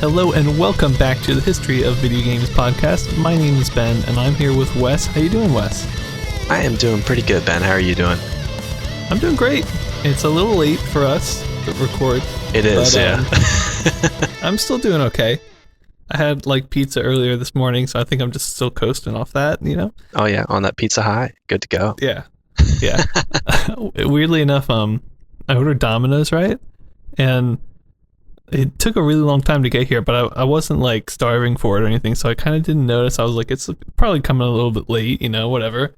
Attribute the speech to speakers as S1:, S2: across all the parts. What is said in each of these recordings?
S1: Hello and welcome back to the History of Video Games podcast. My name is Ben and I'm here with Wes. How you doing, Wes?
S2: I am doing pretty good, Ben. How are you doing?
S1: I'm doing great. It's a little late for us to record.
S2: It is, yeah.
S1: I'm still doing okay. I had pizza earlier this morning, so I think I'm just still coasting off that, you know?
S2: Oh yeah, on that pizza high. Good to go.
S1: Yeah. Weirdly enough, I ordered Domino's, right? And it took a really long time to get here, but I wasn't starving for it or anything, so I kind of didn't notice. I was like, it's probably coming a little bit late, you know, whatever.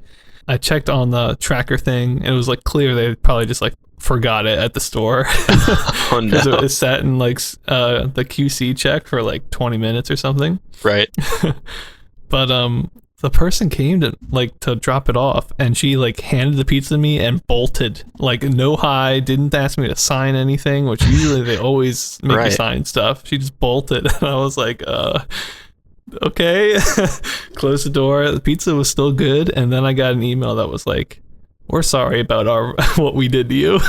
S1: I checked on the tracker thing, and it was clear they probably just forgot it at the store.
S2: Oh no.
S1: Because it was sat in the QC check for 20 minutes or something.
S2: Right.
S1: But the person came to drop it off, and she handed the pizza to me and bolted. No hi, didn't ask me to sign anything, which usually they always make you sign stuff. She just bolted, and I was like, okay. Closed the door. The pizza was still good, and then I got an email that was like, we're sorry about what we did to you.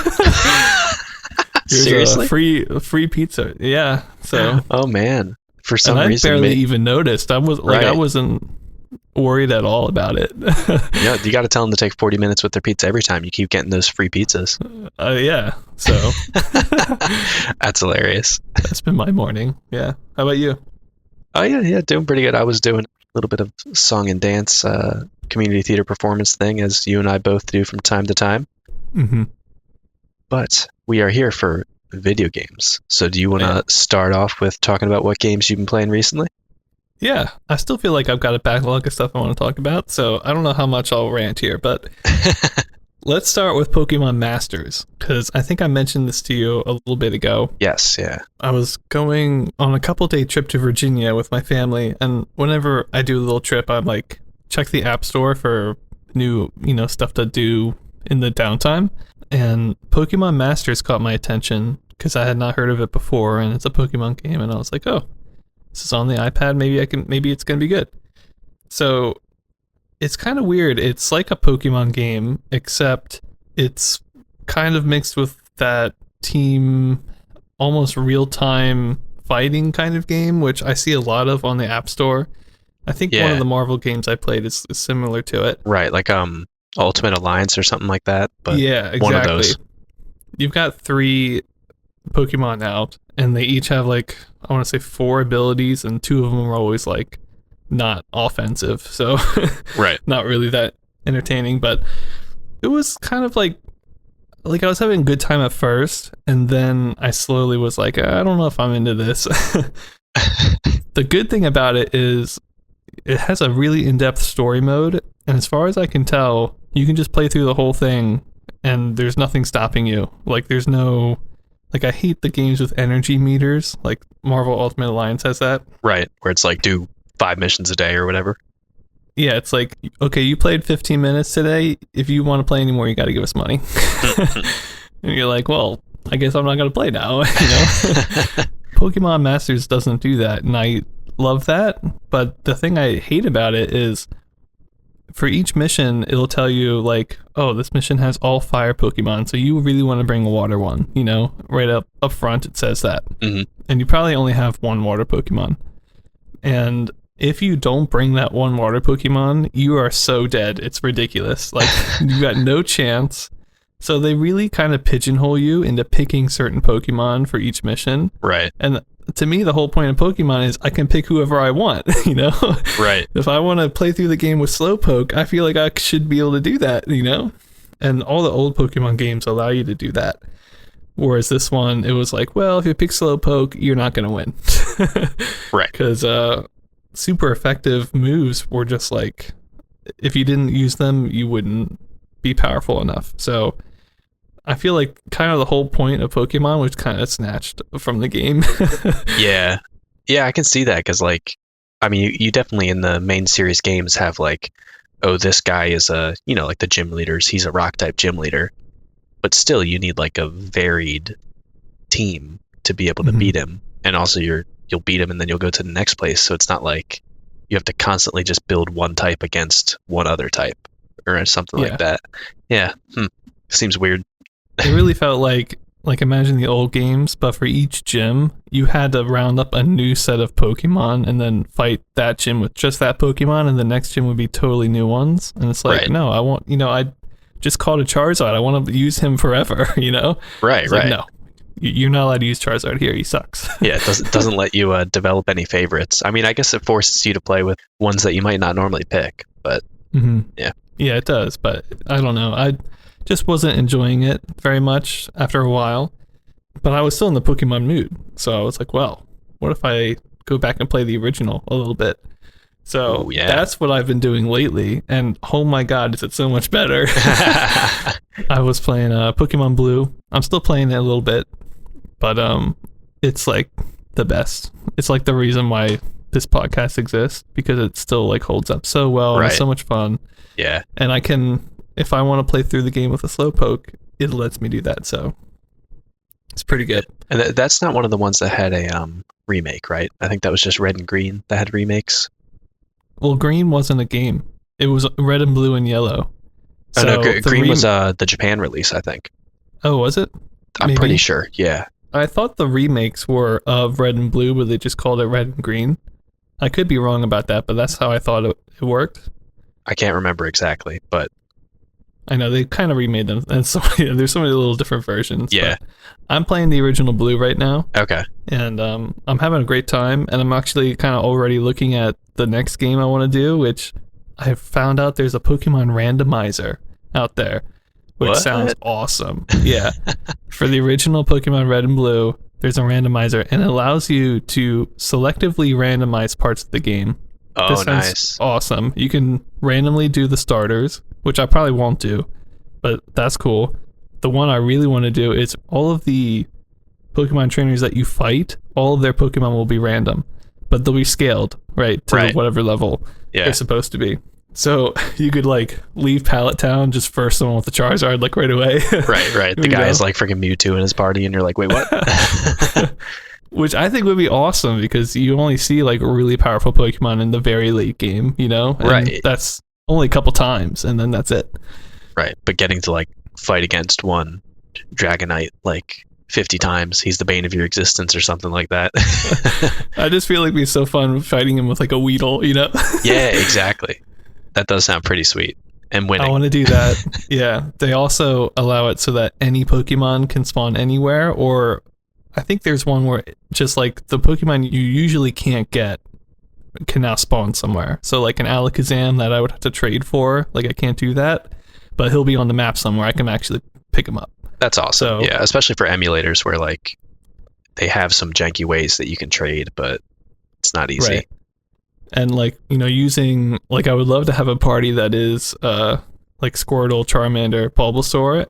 S2: Seriously?
S1: Free pizza. Yeah. So.
S2: Oh man. For some reason,
S1: I barely even noticed. I wasn't worried at all about it.
S2: Yeah, you got to tell them to take 40 minutes with their pizza every time. You keep getting those free pizzas.
S1: Yeah. So.
S2: That's hilarious.
S1: That's been my morning. Yeah. How about you?
S2: Oh yeah, doing pretty good. I was doing a little bit of song and dance, community theater performance thing, as you and I both do from time to time.
S1: Mm-hmm.
S2: But we are here for video games. So do you want to start off with talking about what games you've been playing recently?
S1: Yeah, I still feel like I've got a backlog of stuff I want to talk about, so I don't know how much I'll rant here, but let's start with Pokemon Masters, because I think I mentioned this to you a little bit ago.
S2: Yes, yeah.
S1: I was going on a couple-day trip to Virginia with my family, and whenever I do a little trip, I'm check the App Store for new, stuff to do in the downtime, and Pokemon Masters caught my attention, because I had not heard of it before, and it's a Pokemon game, and I was like, oh, this is on the iPad, maybe it's gonna be good. So it's kind of weird. It's like a Pokemon game, except it's kind of mixed with that team, almost real-time fighting kind of game, which I see a lot of on the App Store. I think one of the Marvel games I played is similar to it. Right,
S2: Ultimate Alliance or something like that. But
S1: yeah, exactly.
S2: One of those.
S1: You've got 3 Pokemon out, and they each have I want to say 4 abilities, and 2 of them are always not offensive, so
S2: right,
S1: not really that entertaining. But it was kind of I was having a good time at first, and then I slowly was I don't know if I'm into this. The good thing about it is it has a really in-depth story mode, and as far as I can tell, you can just play through the whole thing and there's nothing stopping you. There's no I hate the games with energy meters, Marvel Ultimate Alliance has that.
S2: Right, where it's do 5 missions a day or whatever.
S1: Yeah, it's okay, you played 15 minutes today. If you want to play anymore, you got to give us money. And you're well, I guess I'm not going to play now. Pokemon Masters doesn't do that, and I love that. But the thing I hate about it is for each mission, it'll tell you oh, this mission has all fire Pokemon, so you really want to bring a water one, right up front it says that.
S2: Mm-hmm.
S1: And you probably only have 1 water Pokemon. And if you don't bring that 1 water Pokemon, you are so dead. It's ridiculous. You got no chance. So they really kind of pigeonhole you into picking certain Pokemon for each mission.
S2: Right.
S1: And to me, the whole point of Pokemon is I can pick whoever I want,
S2: Right.
S1: If I want to play through the game with Slowpoke, I feel like I should be able to do that, And all the old Pokemon games allow you to do that. Whereas this one, it was well, if you pick Slowpoke, you're not going to win.
S2: Right.
S1: Because super effective moves were just if you didn't use them, you wouldn't be powerful enough. So I feel kind of the whole point of Pokemon was kind of snatched from the game.
S2: Yeah, I can see that because you definitely in the main series games have oh, this guy is the gym leaders, he's a rock type gym leader, but still you need a varied team to be able to beat him, and also you'll beat him and then you'll go to the next place, so it's not you have to constantly just build one type against one other type or something like that. Yeah. Seems weird.
S1: It really felt like like imagine the old games, but for each gym, you had to round up a new set of Pokemon and then fight that gym with just that Pokemon, and the next gym would be totally new ones. And it's like,
S2: Right.
S1: no, I want, I just caught a Charizard. I want to use him forever,
S2: Right,
S1: It's
S2: right.
S1: like, no, you're not allowed to use Charizard here. He sucks.
S2: Yeah, it doesn't let you develop any favorites. I mean, I guess it forces you to play with ones that you might not normally pick, but yeah.
S1: Yeah, it does, but I don't know. I just wasn't enjoying it very much after a while, but I was still in the Pokemon mood. So I was like, well, what if I go back and play the original a little bit? So
S2: Ooh, yeah.
S1: that's what I've been doing lately, and oh my god, is it so much better. I was playing Pokemon Blue. I'm still playing it a little bit, but it's like the best. It's like the reason why this podcast exists, because it still like holds up so well and it's
S2: Right.
S1: so much fun.
S2: Yeah.
S1: And I can, if I want to play through the game with a slowpoke, it lets me do that. So it's pretty good.
S2: And that's not one of the ones that had a remake, right? I think that was just Red and Green that had remakes.
S1: Well, green wasn't a game. It was red and blue and yellow.
S2: Oh, no,
S1: the
S2: Green was the Japan release, I think.
S1: Oh, was it?
S2: I'm
S1: Maybe.
S2: pretty sure, yeah.
S1: I thought the remakes were of red and blue, but they just called it red and green. I could be wrong about that, but that's how I thought it worked.
S2: I can't remember exactly, but
S1: I know they kind of remade them, and so there's so many little different versions.
S2: Yeah.
S1: But I'm playing the original Blue right now,
S2: okay.
S1: and I'm having a great time. And I'm actually kind of already looking at the next game I want to do, which I found out there's a Pokemon randomizer out there, which
S2: What?
S1: sounds awesome. Yeah, for the original Pokemon Red and Blue, there's a randomizer, and it allows you to selectively randomize parts of the game.
S2: Oh,
S1: This sounds
S2: nice.
S1: awesome. You can randomly do the starters, which I probably won't do, but that's cool. The one I really want to do is all of the Pokemon trainers that you fight, all of their Pokemon will be random, but they'll be scaled, right, to
S2: Right.
S1: whatever level
S2: Yeah.
S1: they're supposed to be. So you could like leave Pallet Town, just first someone with the Charizard like right away.
S2: Right. The
S1: You
S2: guy
S1: know?
S2: is like freaking Mewtwo in his party, and you're like, wait, what?
S1: Which I think would be awesome, because you only see like really powerful Pokemon in the very late game, And
S2: Right.
S1: that's only a couple times, and then that's it.
S2: Right, but getting to like fight against one Dragonite like 50 times, he's the bane of your existence or something like that.
S1: I just feel like it'd be so fun fighting him with like a Weedle,
S2: Yeah, exactly. That does sound pretty sweet. And winning.
S1: I want to do that. Yeah. They also allow it so that any Pokemon can spawn anywhere, or I think there's one where just like the Pokemon you usually can't get can now spawn somewhere. So like an Alakazam that I would have to trade for, like I can't do that, but he'll be on the map somewhere. I can actually pick him up.
S2: That's awesome.
S1: So-
S2: Yeah, especially for emulators where like they have some janky ways that you can trade, but it's not easy.
S1: Right. And like, using like I would love to have a party that is like Squirtle, Charmander, Bulbasaur,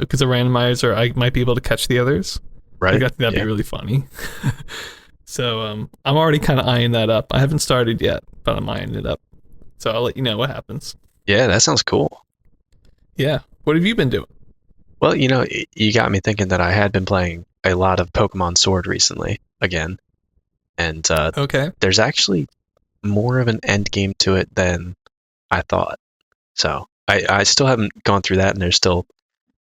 S1: because a randomizer I might be able to catch the others.
S2: Right?
S1: I think that'd be really funny. So I'm already kind of eyeing that up. I haven't started yet, but I'm eyeing it up. So I'll let you know what happens.
S2: Yeah, that sounds cool.
S1: Yeah. What have you been doing?
S2: Well, you got me thinking that I had been playing a lot of Pokemon Sword recently, again. And
S1: Okay.
S2: there's actually more of an end game to it than I thought. So I still haven't gone through that, and there's still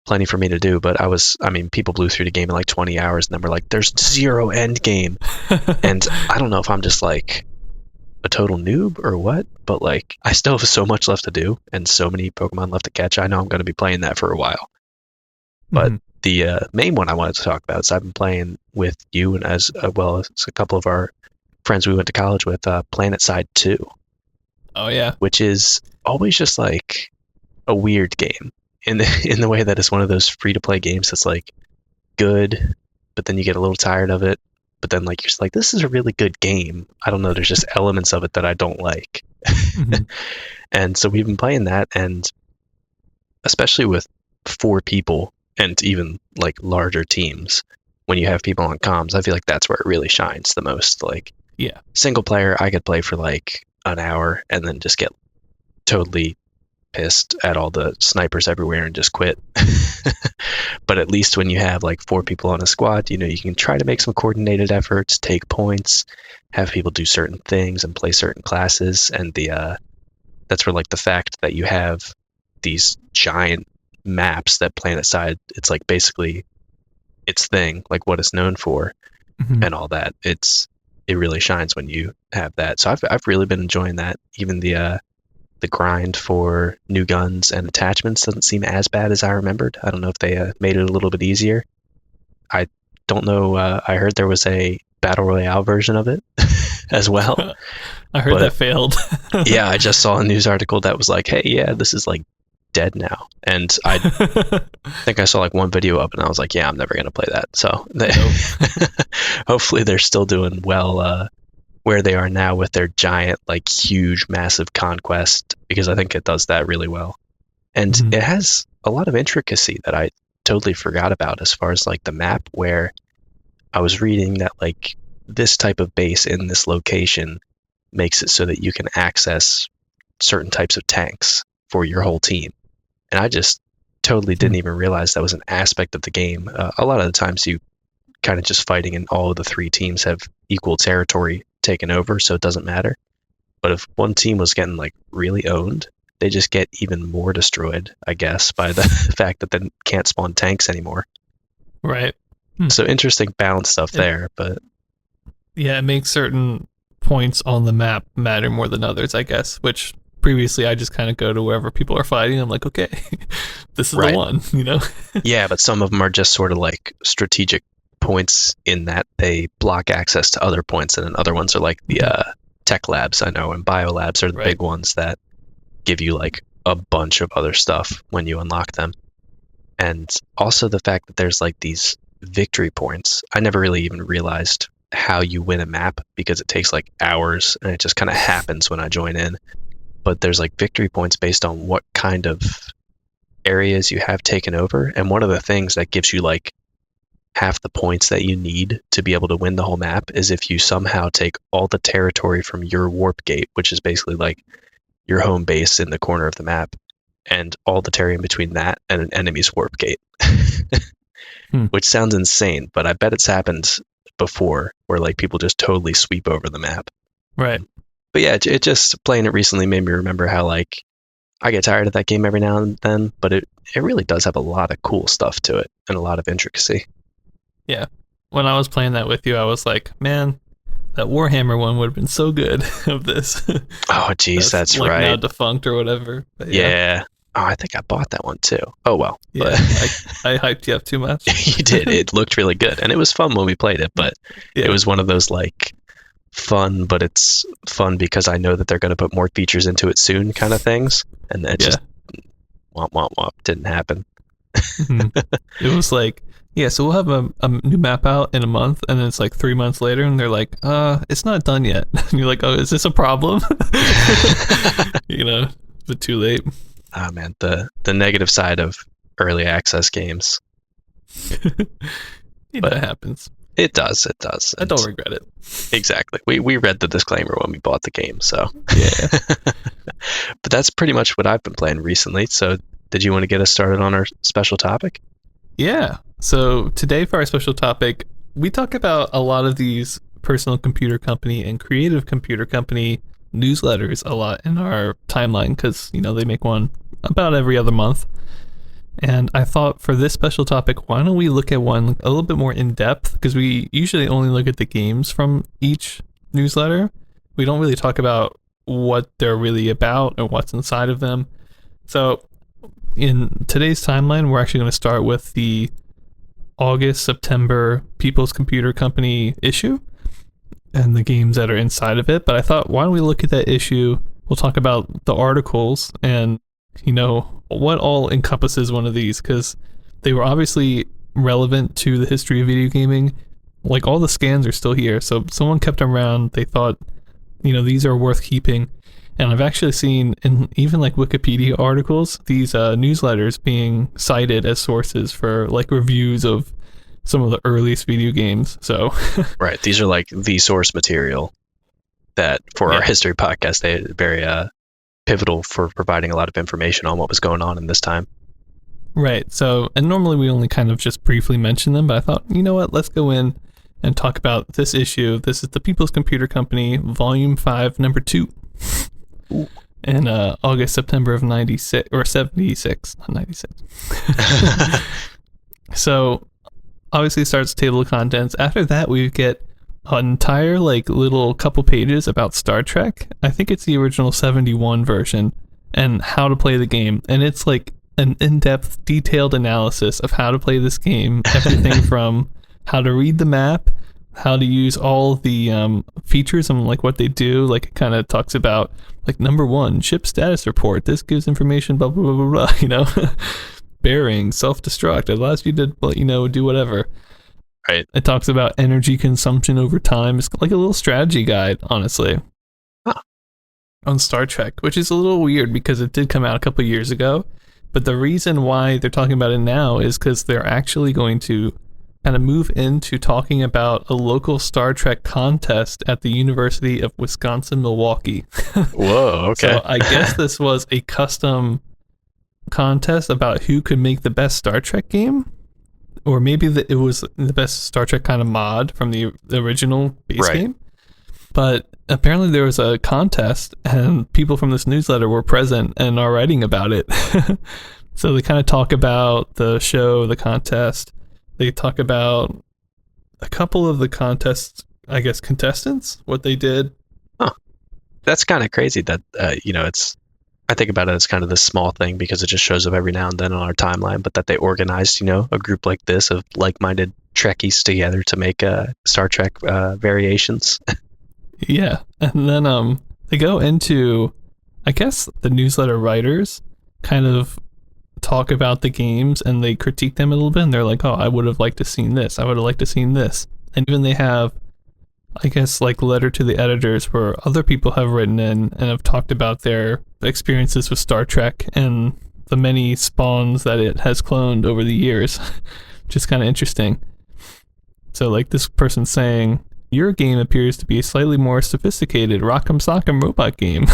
S2: plenty for me to do, but people blew through the game in like 20 hours, and then we're like, there's zero end game. And I don't know if I'm just like a total noob or what, but like I still have so much left to do and so many Pokemon left to catch. I know I'm going to be playing that for a while. But
S1: Mhm.
S2: the main one I wanted to talk about is I've been playing with you and as well as a couple of our friends we went to college with, Planet Side 2,
S1: Oh yeah.
S2: which is always just like a weird game in the way that it's one of those free to play games that's like good, but then you get a little tired of it. But then like you're just like, this is a really good game. I don't know, there's just elements of it that I don't like.
S1: Mhm.
S2: And so we've been playing that, and especially with 4 people and even like larger teams, when you have people on comms, I feel like that's where it really shines the most. Like,
S1: Yeah.
S2: single player, I could play for like an hour and then just get totally pissed at all the snipers everywhere and just quit. But at least when you have like 4 people on a squad, you can try to make some coordinated efforts, take points, have people do certain things and play certain classes. And that's where like the fact that you have these giant maps that PlanetSide, it's like basically its thing, like what it's known for
S1: Mhm.
S2: and all that. It really shines when you have that. So I've really been enjoying that. Even the grind for new guns and attachments doesn't seem as bad as I remembered. I don't know if they made it a little bit easier. I don't know. I heard there was a battle royale version of it as well.
S1: I heard that failed.
S2: Yeah, I just saw a news article that was like, hey, yeah, this is like dead now. And I think I saw like one video up and I was like, yeah, I'm never going to play that. So hopefully they're still doing well where they are now with their giant, like huge, massive conquest, because I think it does that really well. And it has a lot of intricacy that I totally forgot about as far as like the map, where I was reading that like this type of base in this location makes it so that you can access certain types of tanks for your whole team. And I just totally didn't even realize that was an aspect of the game. A lot of the times you kind of just fighting and all of the three teams have equal territory taken over, so it doesn't matter. But if one team was getting like really owned, they just get even more destroyed, I guess, by the fact that they can't spawn tanks anymore.
S1: Right.
S2: So interesting balance stuff there, but
S1: yeah, it makes certain points on the map matter more than others, I guess, which previously I just kind of go to wherever people are fighting. I'm like, okay, this is the one, you know?
S2: Yeah, but some of them are just sort of like strategic points in that they block access to other points, and then other ones are like the tech labs, I know, and bio labs are the big ones that give you like a bunch of other stuff when you unlock them. And also the fact that there's like these victory points. I never really even realized how you win a map because it takes like hours and it just kind of happens when I join in. But there's like victory points based on what kind of areas you have taken over. And one of the things that gives you like half the points that you need to be able to win the whole map is if you somehow take all the territory from your warp gate, which is basically like your home base in the corner of the map, and all the terrain between that and an enemy's warp gate. Which sounds insane, but I bet it's happened before where like people just totally sweep over the map.
S1: Right.
S2: But yeah, it just playing it recently made me remember how like I get tired of that game every now and then, but it really does have a lot of cool stuff to it and a lot of intricacy.
S1: Yeah. When I was playing that with you, I was like, man, that Warhammer one would have been so good of this.
S2: Oh, geez, that's
S1: like
S2: right.
S1: Now defunct or whatever. But
S2: yeah. Oh, I think I bought that one too. Oh, well.
S1: Yeah, I hyped you up too much.
S2: You did. It looked really good. And it was fun when we played it, but it was one of those like fun, but it's fun because I know that they're going to put more features into it soon kind of things. And that just womp, womp, womp, didn't happen.
S1: It was like, yeah, so we'll have a new map out in a month, and then it's like 3 months later, and they're like, it's not done yet. And you're like, oh, is this a problem? You know, but too late.
S2: Oh man, the negative side of early access games.
S1: It happens.
S2: It does.
S1: I don't regret it.
S2: Exactly. We read the disclaimer when we bought the game, so
S1: yeah.
S2: But that's pretty much what I've been playing recently. So did you want to get us started on our special topic?
S1: Yeah. So today for our special topic, we talk about a lot of these personal computer company and creative computer company newsletters a lot in our timeline because, you know, they make one about every other month. And I thought for this special topic, why don't we look at one a little bit more in depth? Because we usually only look at the games from each newsletter. We don't really talk about what they're really about or what's inside of them. So in today's timeline, we're actually going to start with the August-September People's Computer Company issue and the games that are inside of it. But I thought, why don't we look at that issue? We'll talk about the articles and, you know, what all encompasses one of these, because they were obviously relevant to the history of video gaming. Like, all the scans are still here, so someone kept them around. They thought, you know, these are worth keeping. And I've actually seen in even like Wikipedia articles, these newsletters being cited as sources for like reviews of some of the earliest video games. So
S2: right, these are like the source material that for our history podcast, they're very pivotal for providing a lot of information on what was going on in this time.
S1: Right. So, and normally we only kind of just briefly mention them, but I thought, you know what, let's go in and talk about this issue. This is the People's Computer Company, Volume 5, Number 2. In August, September of 96, or 76, not 96. So, obviously starts table of contents. After that, we get an entire like little couple pages about Star Trek. I think it's the original 71 version and how to play the game. And it's like an in-depth, detailed analysis of how to play this game. Everything from how to read the map, how to use all the features and like what they do. Like it kind of talks about like number 1, ship status report. This gives information, blah, blah, blah, blah, blah, bearing, self-destruct. It allows you to, do whatever.
S2: Right.
S1: It talks about energy consumption over time. It's like a little strategy guide, honestly.
S2: Huh.
S1: On Star Trek, which is a little weird because it did come out a couple years ago. But the reason why they're talking about it now is because they're actually going to kind of move into talking about a local Star Trek contest at the University of Wisconsin-Milwaukee.
S2: Whoa, okay.
S1: So I guess this was a custom contest about who could make the best Star Trek game, or maybe it was the best Star Trek kind of mod from the original base game. But apparently there was a contest and people from this newsletter were present and are writing about it. So they kind of talk about the show, the contest. They talk about a couple of the contest, I guess, contestants, what they did.
S2: Huh. That's kind of crazy that, I think about it as kind of this small thing because it just shows up every now and then on our timeline, but that they organized, a group like this of like-minded Trekkies together to make Star Trek variations.
S1: Yeah. And then they go into, I guess, the newsletter writers kind of talk about the games and they critique them a little bit, and they're like, oh, I would have liked to seen this, I would have liked to seen this. And even they have, I guess, like letter to the editors where other people have written in and have talked about their experiences with Star Trek and the many spawns that it has cloned over the years, which is kind of interesting. So like this person saying, your game appears to be a slightly more sophisticated Rock'em Sock'em robot game.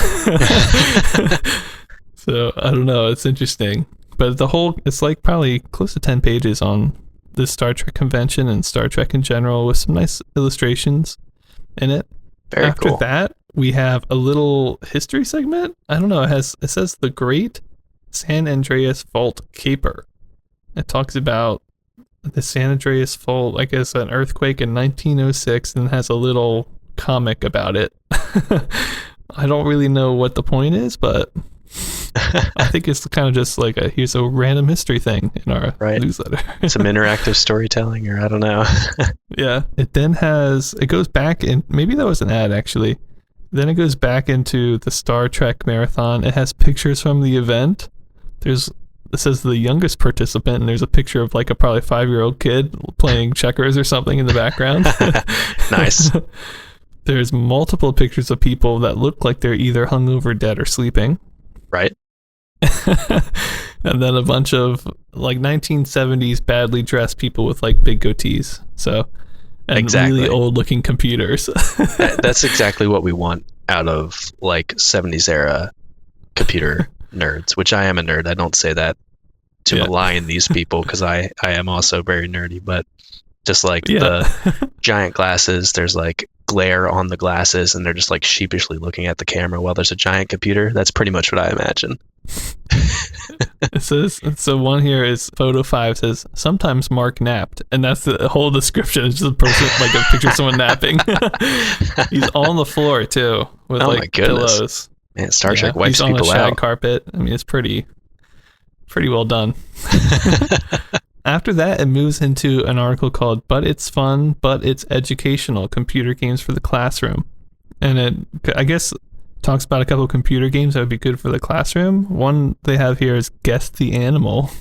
S1: So I don't know, it's interesting. But it's like probably close to 10 pages on this Star Trek convention and Star Trek in general with some nice illustrations in it.
S2: Very
S1: After
S2: cool.
S1: that, we have a little history segment. I don't know, it says the Great San Andreas Fault Caper. It talks about the San Andreas Fault, I guess an earthquake in 1906, and has a little comic about it. I don't really know what the point is, but I think it's kind of just like here's a random history thing in our newsletter.
S2: Some interactive storytelling, or I don't know.
S1: Yeah. It then it goes back in, maybe that was an ad actually. Then it goes back into the Star Trek marathon. It has pictures from the event. It says the youngest participant, and there's a picture of like a probably 5-year-old kid playing checkers or something in the background.
S2: Nice.
S1: There's multiple pictures of people that look like they're either hungover, dead, or sleeping.
S2: Right.
S1: And then a bunch of like 1970s badly dressed people with like big goatees. So, and
S2: exactly.
S1: Really old looking computers.
S2: That's exactly what we want out of like 70s era computer nerds, which I am a nerd. I don't say that to malign these people because I am also very nerdy, but just like the giant glasses, there's like glare on the glasses and they're just like sheepishly looking at the camera while there's a giant computer. That's pretty much what I imagine.
S1: It says, so one here is photo 5 says, sometimes Mark napped, and that's the whole description. It's just a person, like a picture of someone napping. He's on the floor too with like pillows.
S2: Man, Star Trek wipes
S1: people out. He's on a shag carpet. I mean, it's pretty well done. After that, it moves into an article called But It's Fun, But It's Educational, Computer Games for the Classroom. And it, I guess, talks about a couple of computer games that would be good for the classroom. One they have here is Guess the Animal.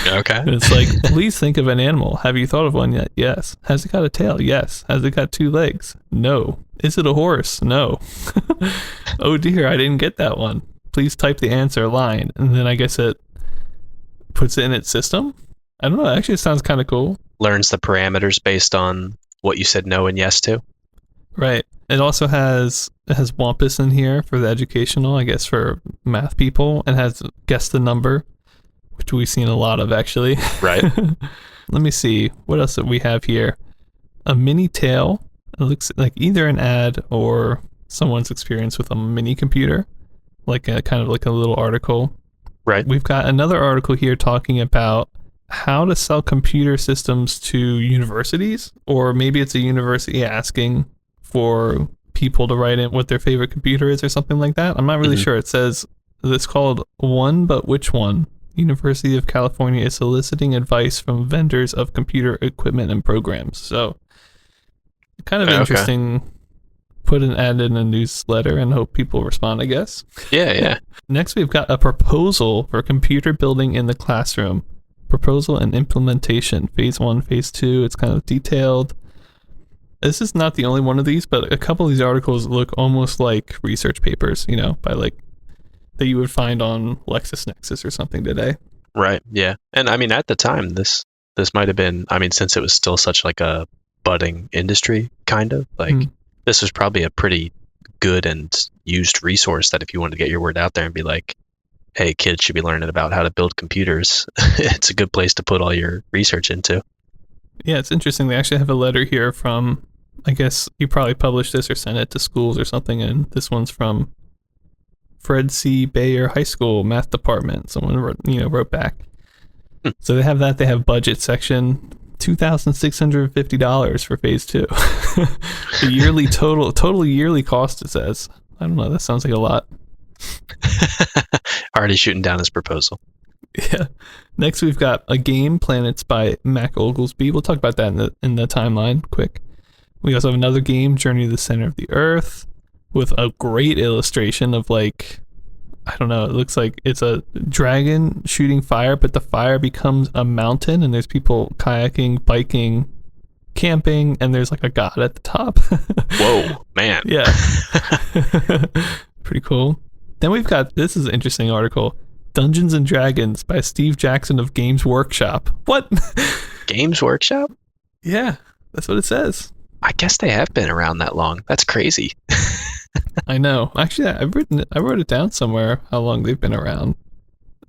S2: Okay.
S1: And it's like, please think of an animal. Have you thought of one yet? Yes. Has it got a tail? Yes. Has it got 2 legs? No. Is it a horse? No. Oh dear, I didn't get that one. Please type the answer line. And then I guess it puts it in its system. I don't know. Actually, it sounds kind of cool.
S2: Learns the parameters based on what you said no and yes to.
S1: Right. It also has Wampus in here for the educational, I guess, for math people, and has Guess the Number, which we've seen a lot of actually.
S2: Right.
S1: Let me see. What else do we have here? A mini tail. It looks like either an ad or someone's experience with a mini computer, like a kind of like a little article.
S2: Right.
S1: We've got another article here talking about how to sell computer systems to universities, or maybe it's a university asking for people to write in what their favorite computer is or something like that. I'm not really sure. It says it's called One But Which One? University of California is soliciting advice from vendors of computer equipment and programs. So kind of interesting. Put an ad in a newsletter and hope people respond, I guess.
S2: Yeah.
S1: Next, we've got a proposal for computer building in the classroom. Proposal and implementation. Phase 1, Phase 2. It's kind of detailed. This is not the only one of these, but a couple of these articles look almost like research papers, by like that you would find on LexisNexis or something today.
S2: Right, yeah. And I mean, at the time, this might have been, since it was still such like a budding industry, kind of, like, this was probably a pretty good and used resource that if you wanted to get your word out there and be like, hey, kids should be learning about how to build computers, it's a good place to put all your research into.
S1: Yeah, it's interesting. They actually have a letter here from, I guess you probably published this or sent it to schools or something, and this one's from Fred C. Bayer High School Math Department. Someone wrote back. So they have that. They have budget section, $2,650 for phase 2. The yearly total yearly cost, it says. I don't know. That sounds like a lot.
S2: Already shooting down his proposal.
S1: Yeah. Next, we've got A Game, Planets by Mac Oglesby. We'll talk about that in the timeline quick. We also have another game, Journey to the Center of the Earth, with a great illustration of, like, I don't know, it looks like it's a dragon shooting fire, but the fire becomes a mountain, and there's people kayaking, biking, camping, and there's like a god at the top.
S2: Whoa, man.
S1: Yeah. Pretty cool. Then we've got, this is an interesting article, Dungeons and Dragons by Steve Jackson of Games Workshop. What?
S2: Games Workshop?
S1: Yeah, that's what it says.
S2: I guess they have been around that long. That's crazy.
S1: I know. Actually, I wrote it down somewhere how long they've been around.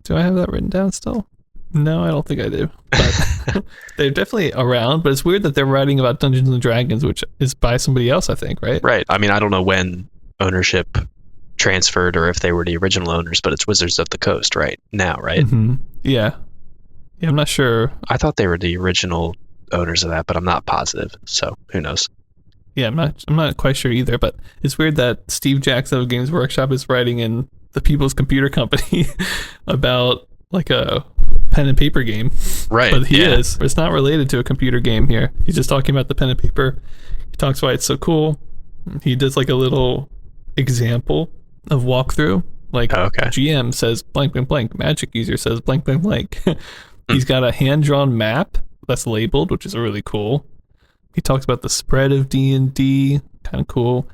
S1: Do I have that written down still? No, I don't think I do. But they're definitely around, but it's weird that they're writing about Dungeons and Dragons, which is by somebody else, I think, right?
S2: Right. I don't know when ownership transferred or if they were the original owners, but it's Wizards of the Coast right now, right?
S1: Mm-hmm. Yeah, I'm not sure.
S2: I thought they were the original owners of that, but I'm not positive, so who knows.
S1: Yeah, I'm not quite sure either, but it's weird that Steve Jackson of Games Workshop is writing in the People's Computer Company about like a pen and paper game.
S2: Right.
S1: But he is. It's not related to a computer game here. He's just talking about the pen and paper. He talks why it's so cool. He does like a little example of walkthrough. Like, GM says blank, blank, blank. Magic user says blank, blank, blank. He's got a hand-drawn map that's labeled, which is really cool. He talks about the spread of D&D, kind of cool.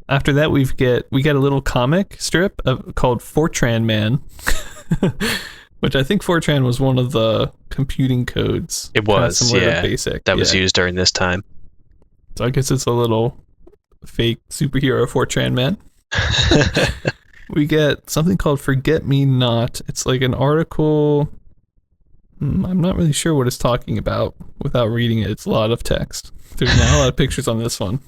S1: After that, we get a little comic strip called Fortran Man, which I think Fortran was one of the computing codes.
S2: It was,
S1: similar to BASIC.
S2: That was used during this time.
S1: So I guess it's a little fake superhero Fortran Man. We get something called Forget Me Not. It's like an article. I'm not really sure what it's talking about without reading it. It's a lot of text. There's not a lot of pictures on this one.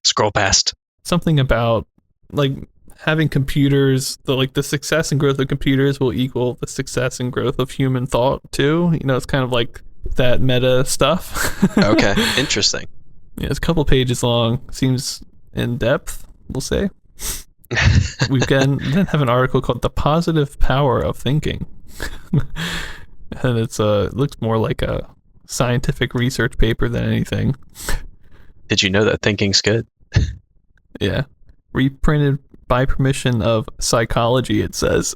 S2: Scroll past.
S1: Something about like having computers, the success and growth of computers will equal the success and growth of human thought too. It's kind of like that meta stuff.
S2: Okay, interesting.
S1: Yeah, it's a couple pages long. Seems in depth, we'll say. We then have an article called The Positive Power of Thinking. And it looks more like a scientific research paper than anything.
S2: Did you know that thinking's good?
S1: Yeah. Reprinted by permission of Psychology, it says.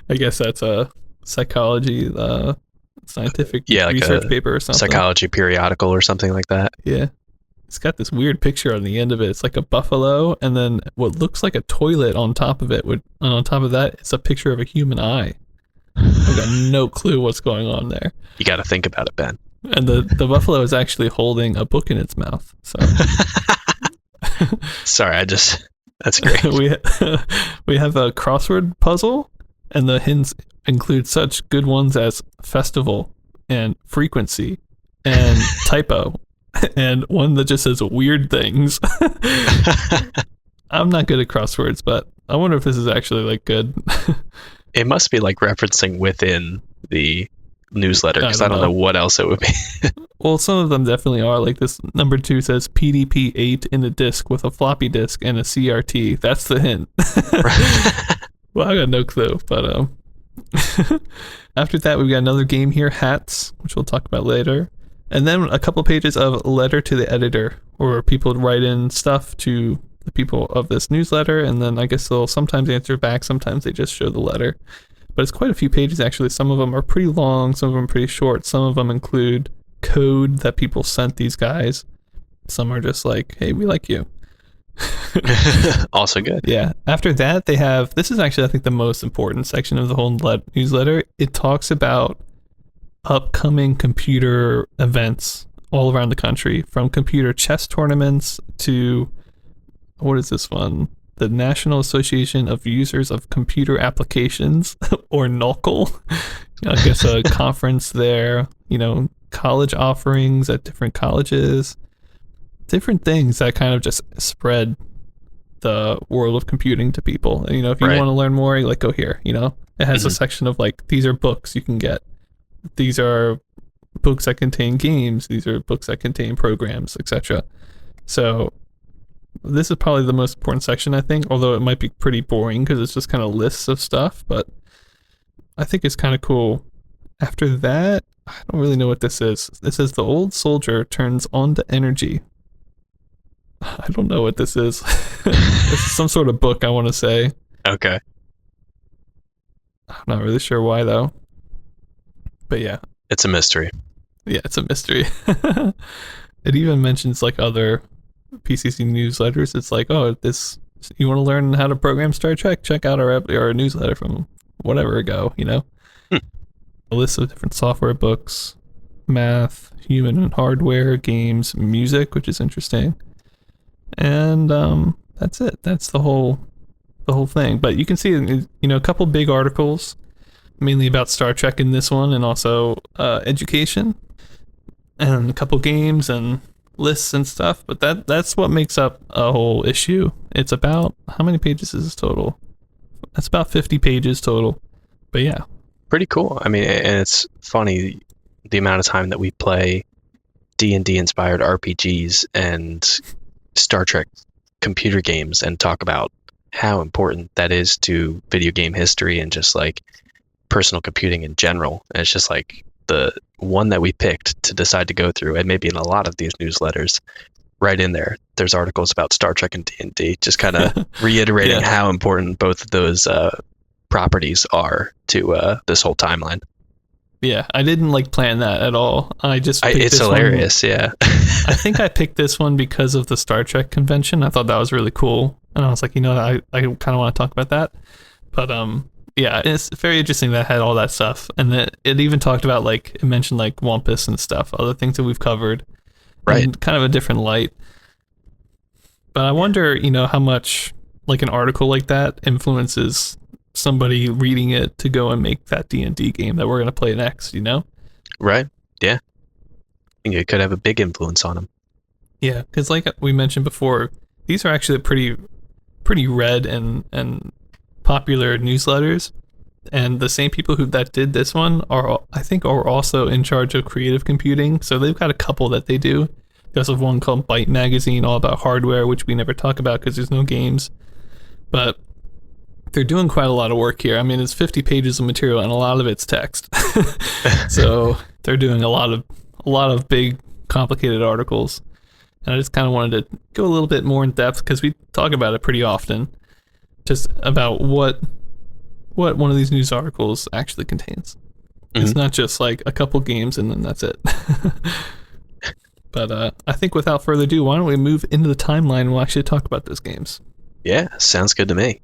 S1: I guess that's a psychology scientific research paper or something.
S2: Psychology periodical or something like that.
S1: Yeah. It's got this weird picture on the end of it. It's like a buffalo, and then what looks like a toilet on top of it. And on top of that, it's a picture of a human eye. I've got no clue what's going on there.
S2: You got to think about it, Ben.
S1: And the buffalo is actually holding a book in its mouth. So.
S2: Sorry, that's great.
S1: we have a crossword puzzle, and the hints include such good ones as festival and frequency and typo. And one that just says weird things. I'm not good at crosswords, but I wonder if this is actually like good.
S2: It must be like referencing within the newsletter, because I don't know what else it would be.
S1: Well, some of them definitely are. Like this number 2 says PDP-8 in a disk with a floppy disk and a CRT. That's the hint. Well, I got no clue, but after that, we've got another game here, Hats, which we'll talk about later. And then a couple pages of letter to the editor, where people write in stuff to the people of this newsletter, and then I guess they'll sometimes answer back, sometimes they just show the letter. But it's quite a few pages, actually. Some of them are pretty long, some of them are pretty short. Some of them include code that people sent these guys. Some are just like, hey, we like you.
S2: Also good.
S1: Yeah. After that, they have, this is actually, I think, the most important section of the whole newsletter. It talks about upcoming computer events all around the country, from computer chess tournaments to, what is this one? The National Association of Users of Computer Applications, or NOCL. I guess a conference there, college offerings at different colleges, different things that kind of just spread the world of computing to people. And, if you want to learn more, you go here, it has a section of these are books you can get. These are books that contain games. These are books that contain programs, etc. So this is probably the most important section, I think, although it might be pretty boring because it's just kind of lists of stuff, but I think it's kind of cool. After that, I don't really know what this is. It says the old soldier turns on to energy. I don't know what this is. This is some sort of book, I want to say.
S2: Okay.
S1: I'm not really sure why, though. But yeah.
S2: It's a mystery.
S1: Yeah, it's a mystery. It even mentions other PCC newsletters. It's you want to learn how to program Star Trek? Check out our newsletter from whatever ago, A list of different software books, math, human and hardware, games, music, which is interesting. And that's it. That's the whole thing. But you can see, a couple big articles, mainly about Star Trek in this one, and also education, and a couple games and lists and stuff. But that's what makes up a whole issue. It's about, how many pages is this total? That's about 50 pages total. But yeah.
S2: Pretty cool. I mean, and it's funny the amount of time that we play D&D inspired RPGs and Star Trek computer games and talk about how important that is to video game history and just personal computing in general. And it's just the one that we picked to decide to go through, and maybe in a lot of these newsletters, right in there's articles about Star Trek and D&D, just kind of reiterating how important both of those properties are to this whole timeline.
S1: Yeah, I didn't plan that at all. I just picked
S2: it's
S1: this
S2: hilarious.
S1: One.
S2: Yeah.
S1: I think I picked this one because of the Star Trek convention. I thought that was really cool, and I was like, I kind of want to talk about that. But yeah, it's very interesting that it had all that stuff, and it even talked about it mentioned Wampus and stuff, other things that we've covered,
S2: right?
S1: In kind of a different light. But I wonder, how much an article like that influences somebody reading it to go and make that D&D game that we're going to play next,
S2: Right. Yeah. I think it could have a big influence on them.
S1: Yeah, because we mentioned before, these are actually pretty read and popular newsletters, and the same people that did this one are also in charge of creative computing. So they've got a couple that they do. There's one called Byte Magazine, all about hardware, which we never talk about because there's no games, but they're doing quite a lot of work here. I mean, it's 50 pages of material and a lot of it's text. So they're doing a lot of big, complicated articles. And I just kind of wanted to go a little bit more in depth because we talk about it pretty often, just about what one of these news articles actually contains. Mm-hmm. It's not just a couple games and then that's it. But I think without further ado, why don't we move into the timeline and we'll actually talk about those games.
S2: Yeah, sounds good to me.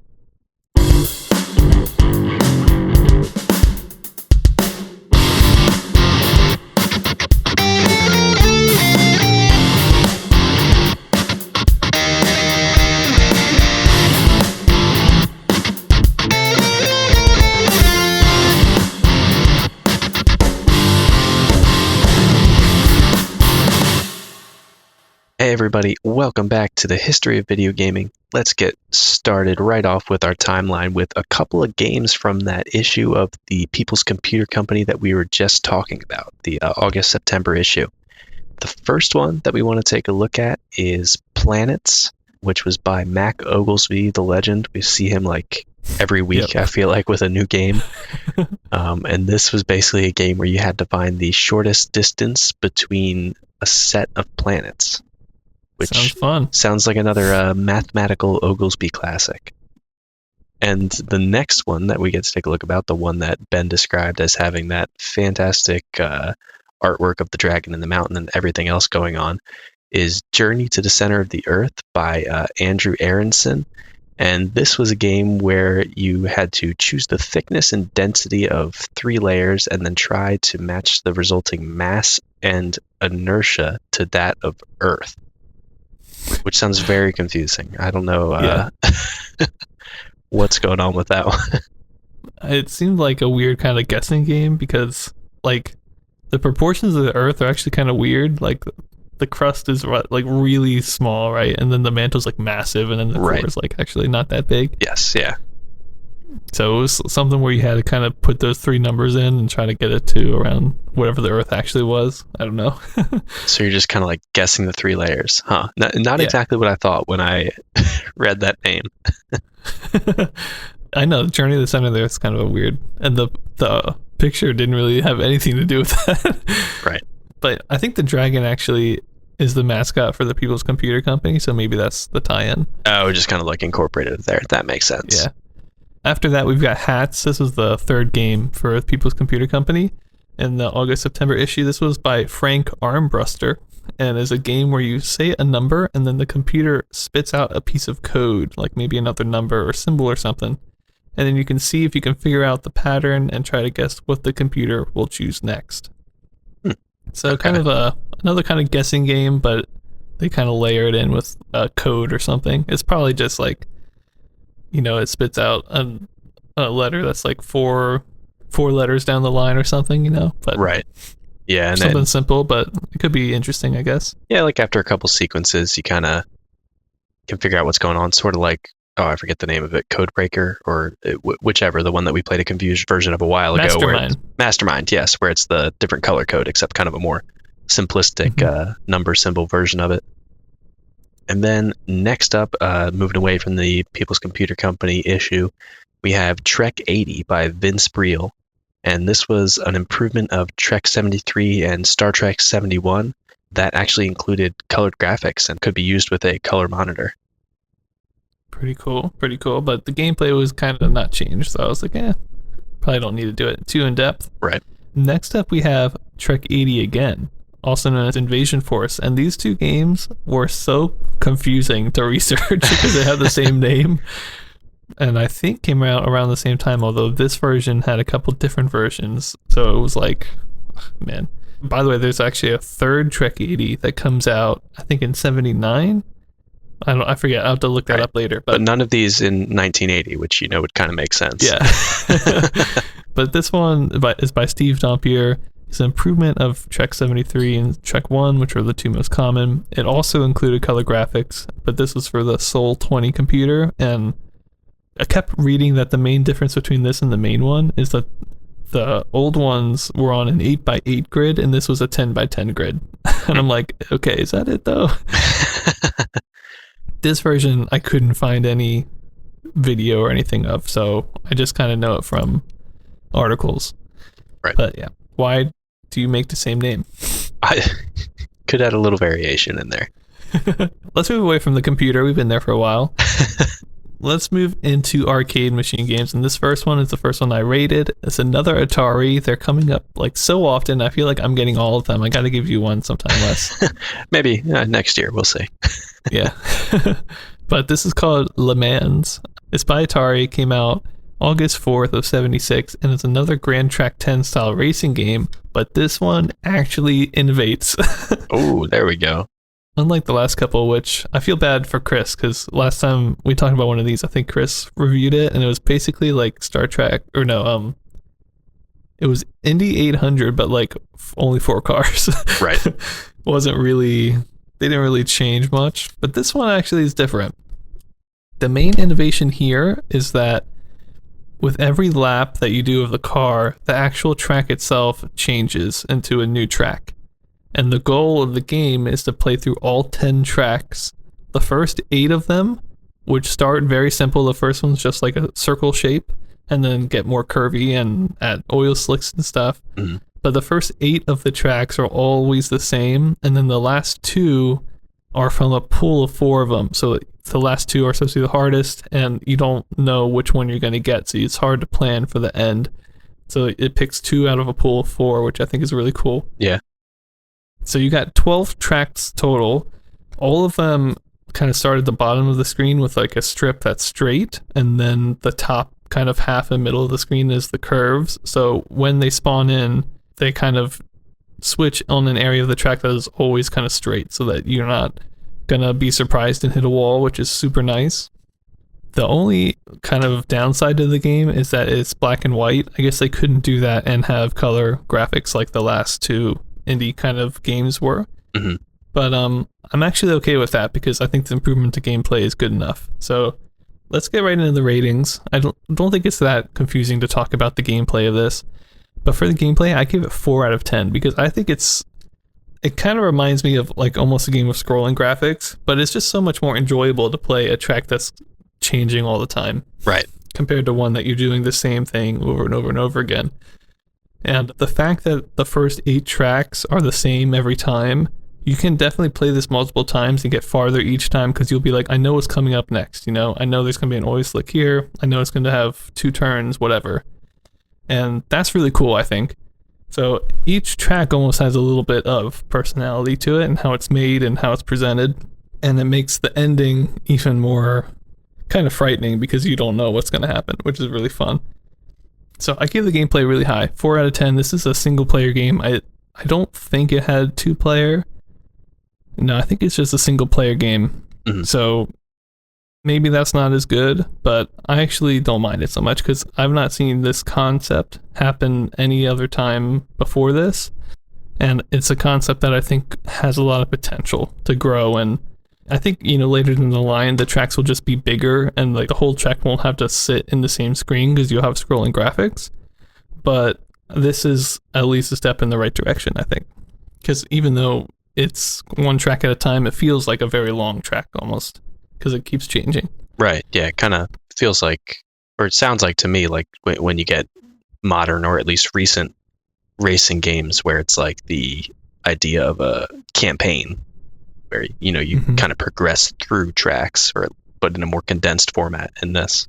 S2: Hey everybody, welcome back to the History of Video Gaming. Let's get started right off with our timeline with a couple of games from that issue of the People's Computer Company that we were just talking about, the August-September issue. The first one that we want to take a look at is Planets, which was by Mac Oglesby, the legend. We see him like every week, I feel like, with a new game. And this was basically a game where you had to find the shortest distance between a set of planets. Which
S1: sounds fun.
S2: Sounds like another mathematical Oglesby classic. And the next one that we get to take a look about, the one that Ben described as having that fantastic artwork of the dragon and the mountain and everything else going on, is Journey to the Center of the Earth by Andrew Aronson. And this was a game where you had to choose the thickness and density of 3 layers and then try to match the resulting mass and inertia to that of Earth, which sounds very confusing. I don't know what's going on with that one.
S1: It seemed like a weird kind of guessing game because, like, the proportions of the Earth are actually kind of weird. Like, the crust is like really small, right? And then the mantle's like massive, and then the core is like actually not that big.
S2: Yes, yeah.
S1: So it was something where you had to kind of put those 3 numbers in and try to get it to around whatever the Earth actually was. I don't know.
S2: So you're just kind of like guessing the 3 layers, huh? Not exactly what I thought when I read that name.
S1: I know, Journey to the Center of the Earth is kind of a weird, and the picture didn't really have anything to do with that.
S2: Right.
S1: But I think the dragon actually is the mascot for the People's Computer Company, so maybe that's the tie-in.
S2: Oh, just kind of like incorporated it there. That makes sense.
S1: Yeah. After that, we've got Hats. This was the 3rd game for the People's Computer Company in the August-September issue. This was by Frank Armbruster, and is a game where you say a number, and then the computer spits out a piece of code, like maybe another number or symbol or something. And then you can see if you can figure out the pattern and try to guess what the computer will choose next. So kind of another kind of guessing game, but they kind of layer it in with code or something. It's probably just like, it spits out a letter that's like four letters down the line or something, But
S2: right. Yeah, and
S1: something simple, but it could be interesting, I guess.
S2: Yeah, like after a couple sequences, you kind of can figure out what's going on. Sort of like, I forget the name of it, Codebreaker, or whichever, the one that we played a confused version of a while ago. Mastermind, yes, where it's the different color code, except kind of a more simplistic number symbol version of it. And then next up, moving away from the People's Computer Company issue, we have Trek 80 by Vince Briel. And this was an improvement of Trek 73 and Star Trek 71 that actually included colored graphics and could be used with a color monitor.
S1: Pretty cool. But the gameplay was kind of not changed, so I was like, probably don't need to do it too in depth.
S2: Right.
S1: Next up, we have Trek 80 again, also known as Invasion Force. And these 2 games were so confusing to research because they have the same name. And I think came out around the same time, although this version had a couple different versions. So it was like, man. By the way, there's actually a 3rd Trek 80 that comes out, I think, in 79. I forget. I'll have to look that up later.
S2: But none of these in 1980, which would kind of make sense.
S1: Yeah. But this one is by Steve Dampier. It's an improvement of Trek 73 and Trek 1, which are the 2 most common. It also included color graphics, but this was for the Sol 20 computer. And I kept reading that the main difference between this and the main one is that the old ones were on an 8x8 grid, and this was a 10x10 grid. And I'm like, okay, is that it though? This version, I couldn't find any video or anything of, so I just kind of know it from articles.
S2: Right.
S1: But yeah, why do you make the same name?
S2: I could add a little variation in there.
S1: Let's move away from the computer. We've been there for a while. Let's move into arcade machine games, and this first one is the first one I rated. It's another Atari. They're coming up like so often. I feel like I'm getting all of them. I got to give you one sometime, Wes.
S2: Maybe next year. We'll see.
S1: Yeah. But this is called Le Mans. It's by Atari. It came out August 4th of 76, and it's another Grand Track 10 style racing game, but this one actually innovates.
S2: Oh, there we go.
S1: Unlike the last couple, which I feel bad for Chris, because last time we talked about one of these, I think Chris reviewed it, and it was basically like Star Trek, or no, it was Indy 800, but like only 4 cars.
S2: Right.
S1: Wasn't really They didn't really change much, but this one actually is different. The main innovation here is that with every lap that you do of the car, the actual track itself changes into a new track. And the goal of the game is to play through all 10 tracks. The first 8 of them, which start very simple. The first one's just like a circle shape, and then get more curvy and add oil slicks and stuff.
S2: Mm-hmm.
S1: But the first 8 of the tracks are always the same, and then the last 2 are from a pool of 4 of them. So the last 2 are supposed to be the hardest, and you don't know which one you're going to get, so it's hard to plan for the end. So it picks 2 out of a pool of 4, which I think is really cool.
S2: Yeah.
S1: So you got 12 tracks total. All of them kind of start at the bottom of the screen with like a strip that's straight, and then the top kind of half and middle of the screen is the curves. So when they spawn in, they kind of switch on an area of the track that is always kind of straight, so that you're not gonna be surprised and hit a wall, which is super nice. The only kind of downside to the game is that it's black and white. I guess they couldn't do that and have color graphics like the last 2 indie kind of games were.
S2: Mm-hmm.
S1: But I'm actually okay with that because I think the improvement to gameplay is good enough. So let's get right into the ratings. I don't think it's that confusing to talk about the gameplay of this. But for the gameplay, I give it 4 out of 10 because I think it kind of reminds me of like almost a game of scrolling graphics, but it's just so much more enjoyable to play a track that's changing all the time.
S2: Right.
S1: Compared to one that you're doing the same thing over and over and over again. And the fact that the first 8 tracks are the same every time, you can definitely play this multiple times and get farther each time because you'll be like, I know what's coming up next, you know? I know there's going to be an oil slick here. I know it's going to have 2 turns, whatever. And that's really cool, I think. So each track almost has a little bit of personality to it and how it's made and how it's presented. And it makes the ending even more kind of frightening because you don't know what's going to happen, which is really fun. So I give the gameplay really high, 4 out of 10. This is a single player game. I don't think it had 2-player. No, I think it's just a single player game.
S2: Mm-hmm.
S1: So maybe that's not as good, but I actually don't mind it so much because I've not seen this concept happen any other time before this. And it's a concept that I think has a lot of potential to grow. And I think, later down the line, the tracks will just be bigger and like the whole track won't have to sit in the same screen because you'll have scrolling graphics. But this is at least a step in the right direction, I think. Because even though it's one track at a time, it feels like a very long track almost because it keeps changing.
S2: Right. Yeah. It kind of feels like, or it sounds like to me, like when you get modern or at least recent racing games where it's like the idea of a campaign where, you
S1: Mm-hmm.
S2: kind of progress through tracks but in a more condensed format in this.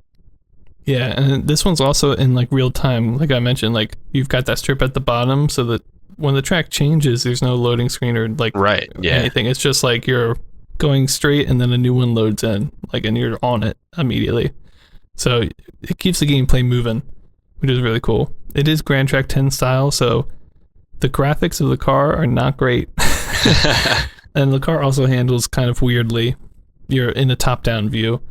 S1: Yeah. And this one's also in like real time. Like I mentioned, like you've got that strip at the bottom so that when the track changes, there's no loading screen or like anything. It's just like you're going straight and then a new one loads in, like, and you're on it immediately. So it keeps the gameplay moving, which is really cool. It is Grand Track 10 style, so the graphics of the car are not great. And the car also handles kind of weirdly. You're in a top-down view.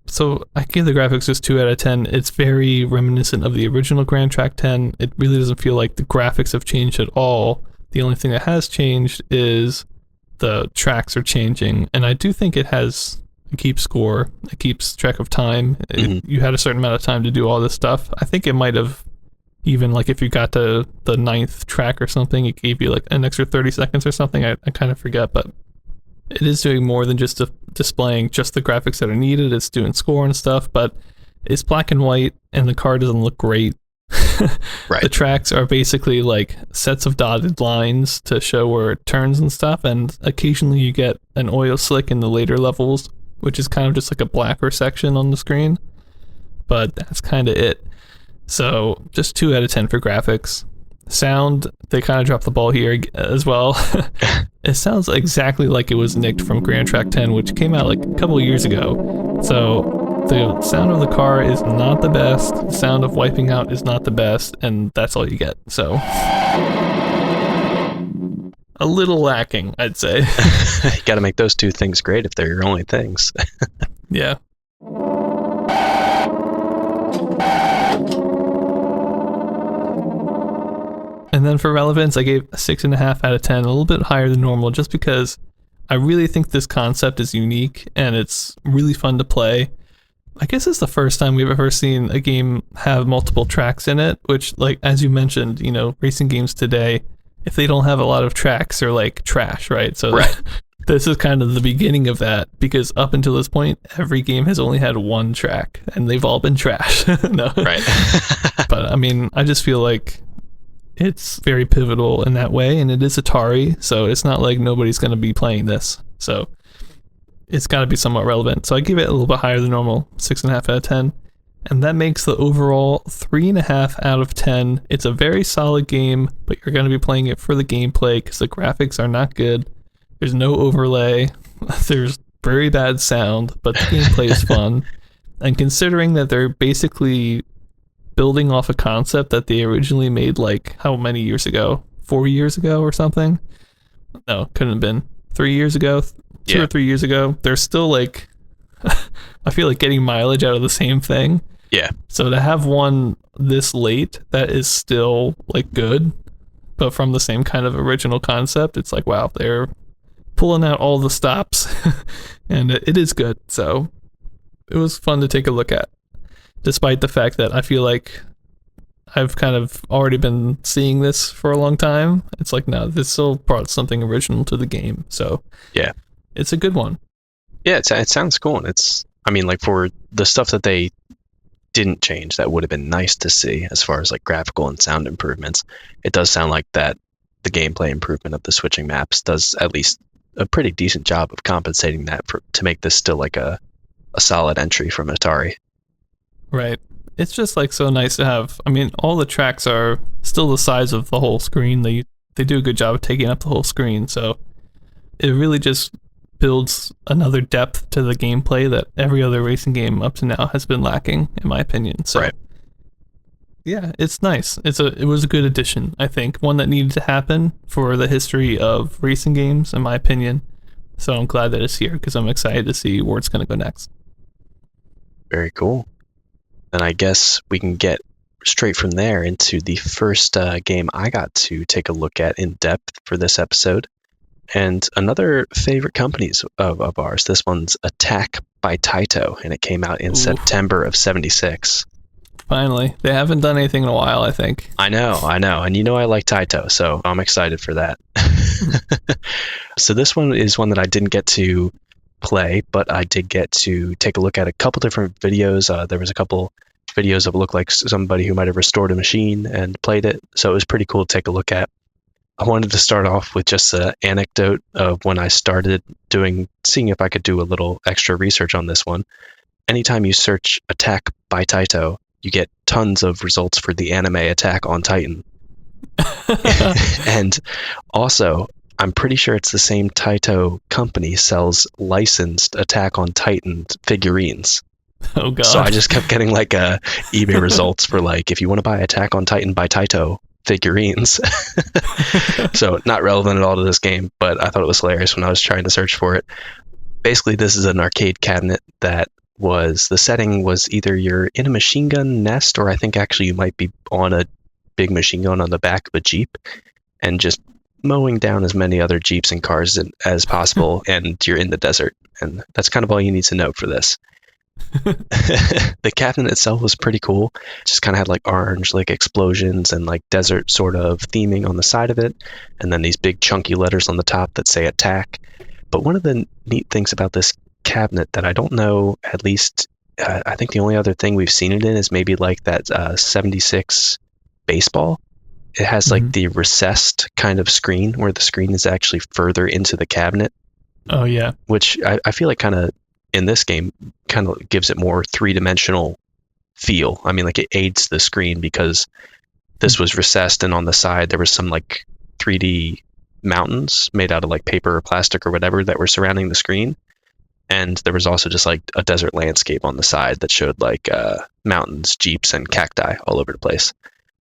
S1: So I give the graphics just 2 out of 10. It's very reminiscent of the original Grand Track 10. It really doesn't feel like the graphics have changed at all. The only thing that has changed is the tracks are changing. And I do think it keeps score. It keeps track of time.
S2: Mm-hmm.
S1: You had a certain amount of time to do all this stuff. I think it might have, even like if you got to the 9th track or something, it gave you like an extra 30 seconds or something. I kind of forget, but it is doing more than just displaying just the graphics that are needed. It's doing score and stuff, but it's black and white and the car doesn't look great.
S2: Right.
S1: The tracks are basically like sets of dotted lines to show where it turns and stuff, and occasionally you get an oil slick in the later levels, which is kind of just like a blacker section on the screen, but that's kind of it. So just 2 out of 10 for graphics. Sound, they kind of dropped the ball here as well. It sounds exactly like it was nicked from Grand Track 10, which came out like a couple of years ago. So the sound of the car is not the best, the sound of wiping out is not the best, and that's all you get. So a little lacking, I'd say.
S2: You got to make those 2 things great if they're your only things.
S1: Yeah. And then for relevance, I gave a 6.5 out of 10, a little bit higher than normal, just because I really think this concept is unique and it's really fun to play. I guess it's the first time we've ever seen a game have multiple tracks in it, which, like, as you mentioned, racing games today, if they don't have a lot of tracks, they're like trash, right? So
S2: Right.
S1: this is kind of the beginning of that, because up until this point, every game has only had one track and they've all been trash. No.
S2: Right.
S1: But I mean, I just feel like it's very pivotal in that way, and it is Atari, so it's not like nobody's going to be playing this. So it's got to be somewhat relevant. So I give it a little bit higher than normal, 6.5 out of 10. And that makes the overall 3.5 out of 10. It's a very solid game, but you're going to be playing it for the gameplay because the graphics are not good. There's no overlay. There's very bad sound, but the gameplay is fun. And considering that they're basically building off a concept that they originally made, like, how many years ago? 4 years ago or something? No, couldn't have been. 3 years ago? Two or 3 years ago. They're still, like, I feel like getting mileage out of the same thing.
S2: Yeah.
S1: So to have one this late that is still, like, good, but from the same kind of original concept, it's like, wow, they're pulling out all the stops. And it is good. So it was fun to take a look at, despite the fact that I feel like I've kind of already been seeing this for a long time. It's like, no, this still brought something original to the game. So
S2: yeah,
S1: it's a good one.
S2: Yeah, it sounds cool. And it's, I mean, like, for the stuff that they didn't change, that would have been nice to see as far as like graphical and sound improvements. It does sound like that the gameplay improvement of the switching maps does at least a pretty decent job of compensating that to make this still like a solid entry from Atari.
S1: Right. It's just like so nice to have. I mean, all the tracks are still the size of the whole screen. They do a good job of taking up the whole screen. So it really just builds another depth to the gameplay that every other racing game up to now has been lacking, in my opinion. So
S2: right.
S1: Yeah, it's nice. It was a good addition, I think. One that needed to happen for the history of racing games, in my opinion. So I'm glad that it's here because I'm excited to see where it's going to go next.
S2: Very cool. And I guess we can get straight from there into the first game I got to take a look at in depth for this episode. And another favorite companies of ours. This one's Attack by Taito, and it came out in September of 76.
S1: Finally. They haven't done anything in a while, I think.
S2: I know. And you know I like Taito, so I'm excited for that. So this one is one that I didn't get to play, but I did get to take a look at a couple different videos. There was a couple videos of looked like somebody who might have restored a machine and played it, so it was pretty cool to take a look at. I wanted to start off with just an anecdote of when I started seeing if I could do a little extra research on this one. Anytime you search Attack by Taito, you get tons of results for the anime Attack on Titan. And also, I'm pretty sure it's the same Taito company sells licensed Attack on Titan figurines.
S1: Oh god.
S2: So I just kept getting like eBay results for like, if you want to buy Attack on Titan by Taito figurines. So not relevant at all to this game, but I thought it was hilarious when I was trying to search for it. Basically, this is an arcade cabinet that the setting was either you're in a machine gun nest, or I think actually you might be on a big machine gun on the back of a Jeep and just mowing down as many other Jeeps and cars as possible, and you're in the desert. And that's kind of all you need to know for this. The cabinet itself was pretty cool. Just kind of had like orange like explosions and like desert sort of theming on the side of it, and then these big chunky letters on the top that say Attack. But one of the neat things about this cabinet that I don't know, at least I think the only other thing we've seen it in is maybe like that 76 baseball. It has like the recessed kind of screen where the screen is actually further into the cabinet.
S1: Oh yeah.
S2: Which I feel like kind of in this game kind of gives it more three-dimensional feel. I mean, like it aids the screen because this was recessed, and on the side there was some like 3D mountains made out of like paper or plastic or whatever that were surrounding the screen. And there was also just like a desert landscape on the side that showed like mountains, jeeps, and cacti all over the place.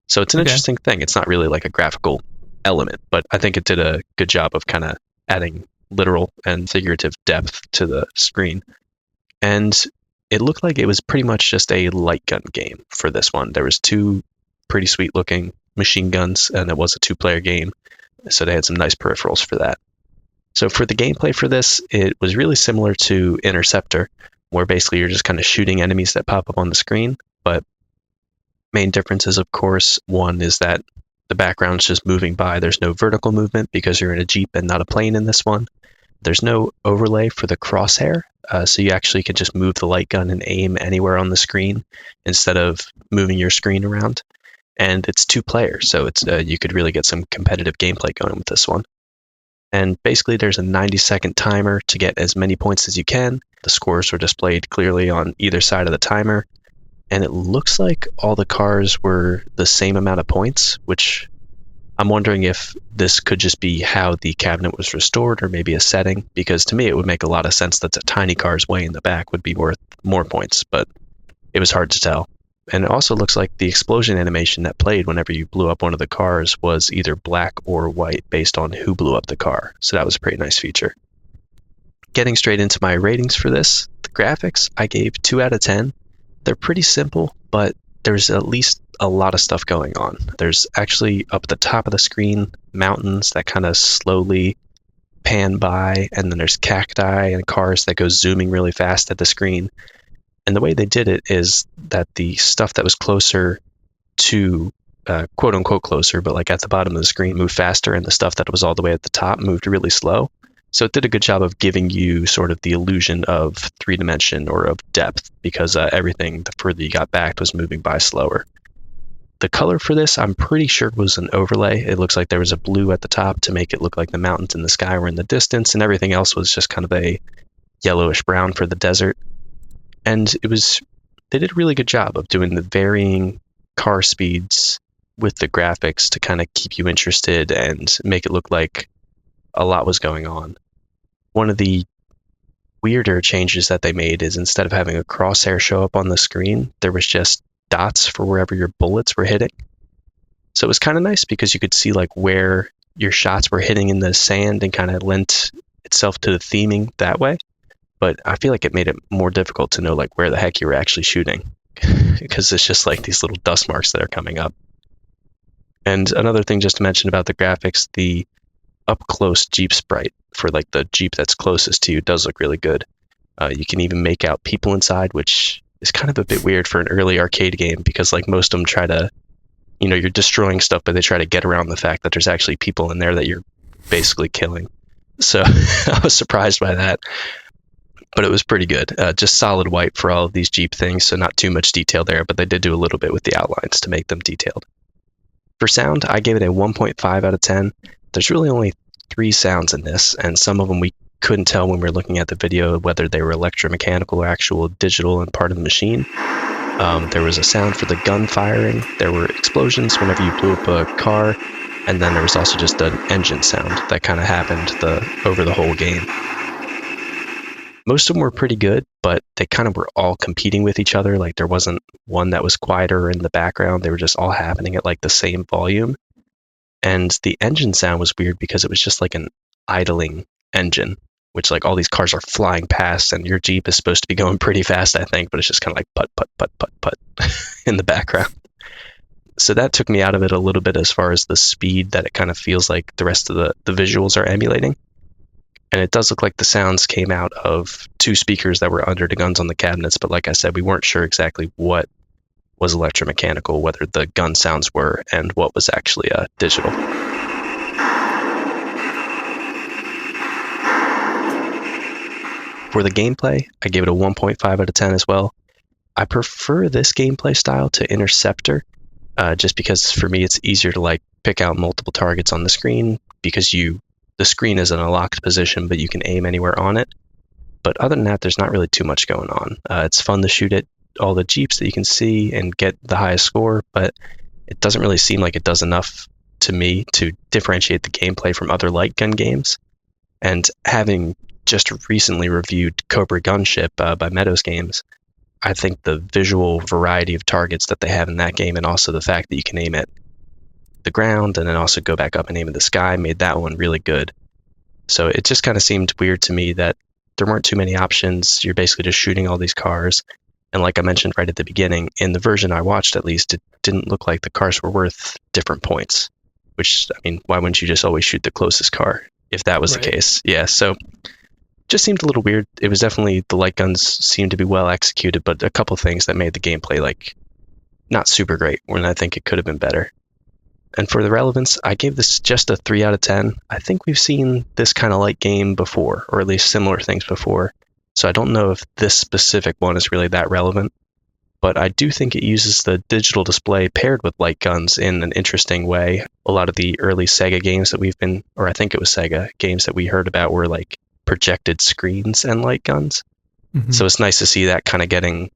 S2: So it's an interesting thing. It's not really like a graphical element, but I think it did a good job of kind of adding literal and figurative depth to the screen. And it looked like it was pretty much just a light gun game for this one. There was two pretty sweet looking machine guns, and it was a 2-player game. So they had some nice peripherals for that. So for the gameplay for this, it was really similar to Interceptor, where basically you're just kind of shooting enemies that pop up on the screen. But main differences, of course, one is that the background's just moving by. There's no vertical movement because you're in a Jeep and not a plane in this one. There's no overlay for the crosshair, so you actually can just move the light gun and aim anywhere on the screen instead of moving your screen around. And it's 2 players, so it's you could really get some competitive gameplay going with this one. And basically there's a 90-second timer to get as many points as you can. The scores are displayed clearly on either side of the timer. And it looks like all the cars were the same amount of points, which I'm wondering if this could just be how the cabinet was restored or maybe a setting, because to me it would make a lot of sense that the tiny cars way in the back would be worth more points, but it was hard to tell. And it also looks like the explosion animation that played whenever you blew up one of the cars was either black or white based on who blew up the car. So that was a pretty nice feature. Getting straight into my ratings for this, the graphics I gave 2 out of 10. They're pretty simple, but there's at least a lot of stuff going on. There's actually up at the top of the screen mountains that kind of slowly pan by, and then there's cacti and cars that go zooming really fast at the screen. And the way they did it is that the stuff that was closer to, quote unquote closer, but like at the bottom of the screen moved faster, and the stuff that was all the way at the top moved really slow. So it did a good job of giving you sort of the illusion of 3-dimension or of depth, because everything, the further you got back, was moving by slower. The color for this, I'm pretty sure was an overlay. It looks like there was a blue at the top to make it look like the mountains in the sky were in the distance, and everything else was just kind of a yellowish brown for the desert. And they did a really good job of doing the varying car speeds with the graphics to kind of keep you interested and make it look like a lot was going on. One of the weirder changes that they made is instead of having a crosshair show up on the screen, there was just dots for wherever your bullets were hitting. So it was kind of nice because you could see like where your shots were hitting in the sand and kind of lent itself to the theming that way. But I feel like it made it more difficult to know like where the heck you were actually shooting because it's just like these little dust marks that are coming up. And another thing just to mention about the graphics, the up close Jeep sprite for like the Jeep that's closest to you does look really good. You can even make out people inside, which is kind of a bit weird for an early arcade game because like most of them try to, you're destroying stuff, but they try to get around the fact that there's actually people in there that you're basically killing. So I was surprised by that, but it was pretty good. Just solid white for all of these Jeep things, so not too much detail there, but they did do a little bit with the outlines to make them detailed. For sound, I gave it a 1.5 out of 10. There's really only 3 sounds in this, and some of them we couldn't tell when we were looking at the video whether they were electromechanical or actual digital and part of the machine. There was a sound for the gun firing, there were explosions whenever you blew up a car, and then there was also just an engine sound that kind of happened over the whole game. Most of them were pretty good, but they kind of were all competing with each other. Like there wasn't one that was quieter in the background. They were just all happening at like the same volume. And the engine sound was weird because it was just like an idling engine, which like all these cars are flying past and your Jeep is supposed to be going pretty fast, I think, but it's just kind of like put, put, put, put, put in the background. So that took me out of it a little bit as far as the speed that it kind of feels like the rest of the visuals are emulating. And it does look like the sounds came out of 2 speakers that were under the guns on the cabinets, but like I said, we weren't sure exactly what was electromechanical, whether the gun sounds were, and what was actually digital. For the gameplay, I gave it a 1.5 out of 10 as well. I prefer this gameplay style to Interceptor, just because for me it's easier to like pick out multiple targets on the screen because the screen is in a locked position, but you can aim anywhere on it. But other than that, there's not really too much going on. It's fun to shoot at all the Jeeps that you can see and get the highest score, but it doesn't really seem like it does enough to me to differentiate the gameplay from other light gun games. And having just recently reviewed Cobra Gunship by Meadows Games, I think the visual variety of targets that they have in that game, and also the fact that you can aim at the ground and then also go back up and aim at the sky, made that one really good. So it just kind of seemed weird to me that there weren't too many options. You're basically just shooting all these cars. And like I mentioned right at the beginning, in the version I watched at least, it didn't look like the cars were worth different points. Which, I mean, why wouldn't you just always shoot the closest car if that was the
S1: Right.
S2: case. Yeah, so just seemed a little weird. It was definitely, the light guns seemed to be well executed, but a couple things that made the gameplay like not super great when I think it could have been better. And for the relevance, I gave this just a 3 out of 10. I think we've seen this kind of light game before, or at least similar things before. So I don't know if this specific one is really that relevant, but I do think it uses the digital display paired with light guns in an interesting way. A lot of the early Sega games that we've been, or I think it was Sega games that we heard about, were like projected screens and light guns.
S1: Mhm.
S2: So it's nice to see that kind of getting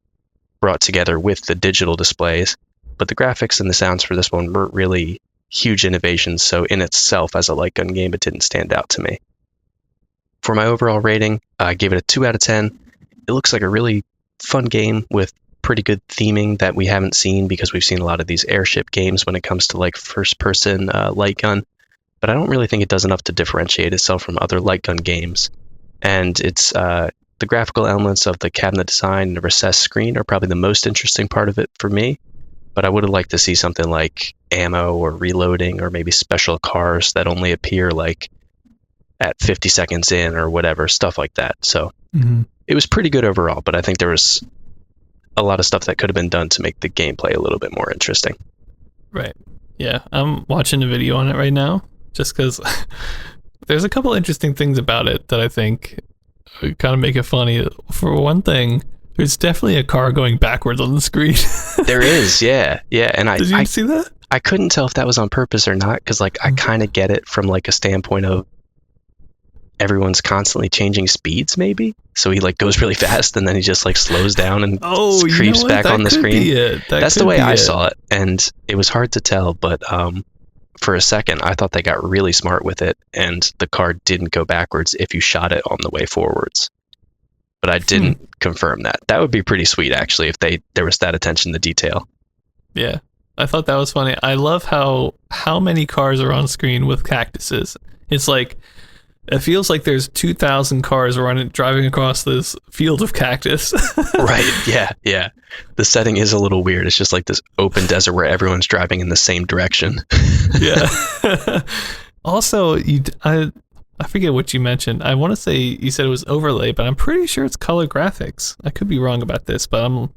S2: brought together with the digital displays. But the graphics and the sounds for this one weren't really huge innovations, so in itself as a light gun game, it didn't stand out to me. For my overall rating, I gave it a 2 out of 10. It looks like a really fun game with pretty good theming that we haven't seen, because we've seen a lot of these airship games when it comes to like first-person light gun, but I don't really think it does enough to differentiate itself from other light gun games. And it's the graphical elements of the cabinet design and the recessed screen are probably the most interesting part of it for me, but I would have liked to see something like ammo or reloading, or maybe special cars that only appear like at 50 seconds in or whatever, stuff like that. So it was pretty good overall, but I think there was a lot of stuff that could have been done to make the gameplay a little bit more interesting.
S1: Right. Yeah, I'm watching a video on it right now just because there's a couple interesting things about it that I think kind of make it funny. For one thing, there's definitely a car going backwards on the screen.
S2: There is, yeah. And
S1: Did you see that?
S2: I couldn't tell if that was on purpose or not, because like I kind of get it from like a standpoint of everyone's constantly changing speeds, maybe. So he like goes really fast and then he just like slows down and creeps back on the screen. That's the way I saw it, and it was hard to tell, but for a second I thought they got really smart with it, and the car didn't go backwards if you shot it on the way forwards. But I didn't confirm that. That would be pretty sweet, actually, if there was that attention to detail.
S1: Yeah, I thought that was funny. I love how many cars are on screen with cactuses. It's like, it feels like there's 2,000 cars driving across this field of cactus.
S2: Right, yeah. The setting is a little weird. It's just like this open desert where everyone's driving in the same direction.
S1: Yeah. Also, I forget what you mentioned. I want to say you said it was overlay, but I'm pretty sure it's color graphics. I could be wrong about this, but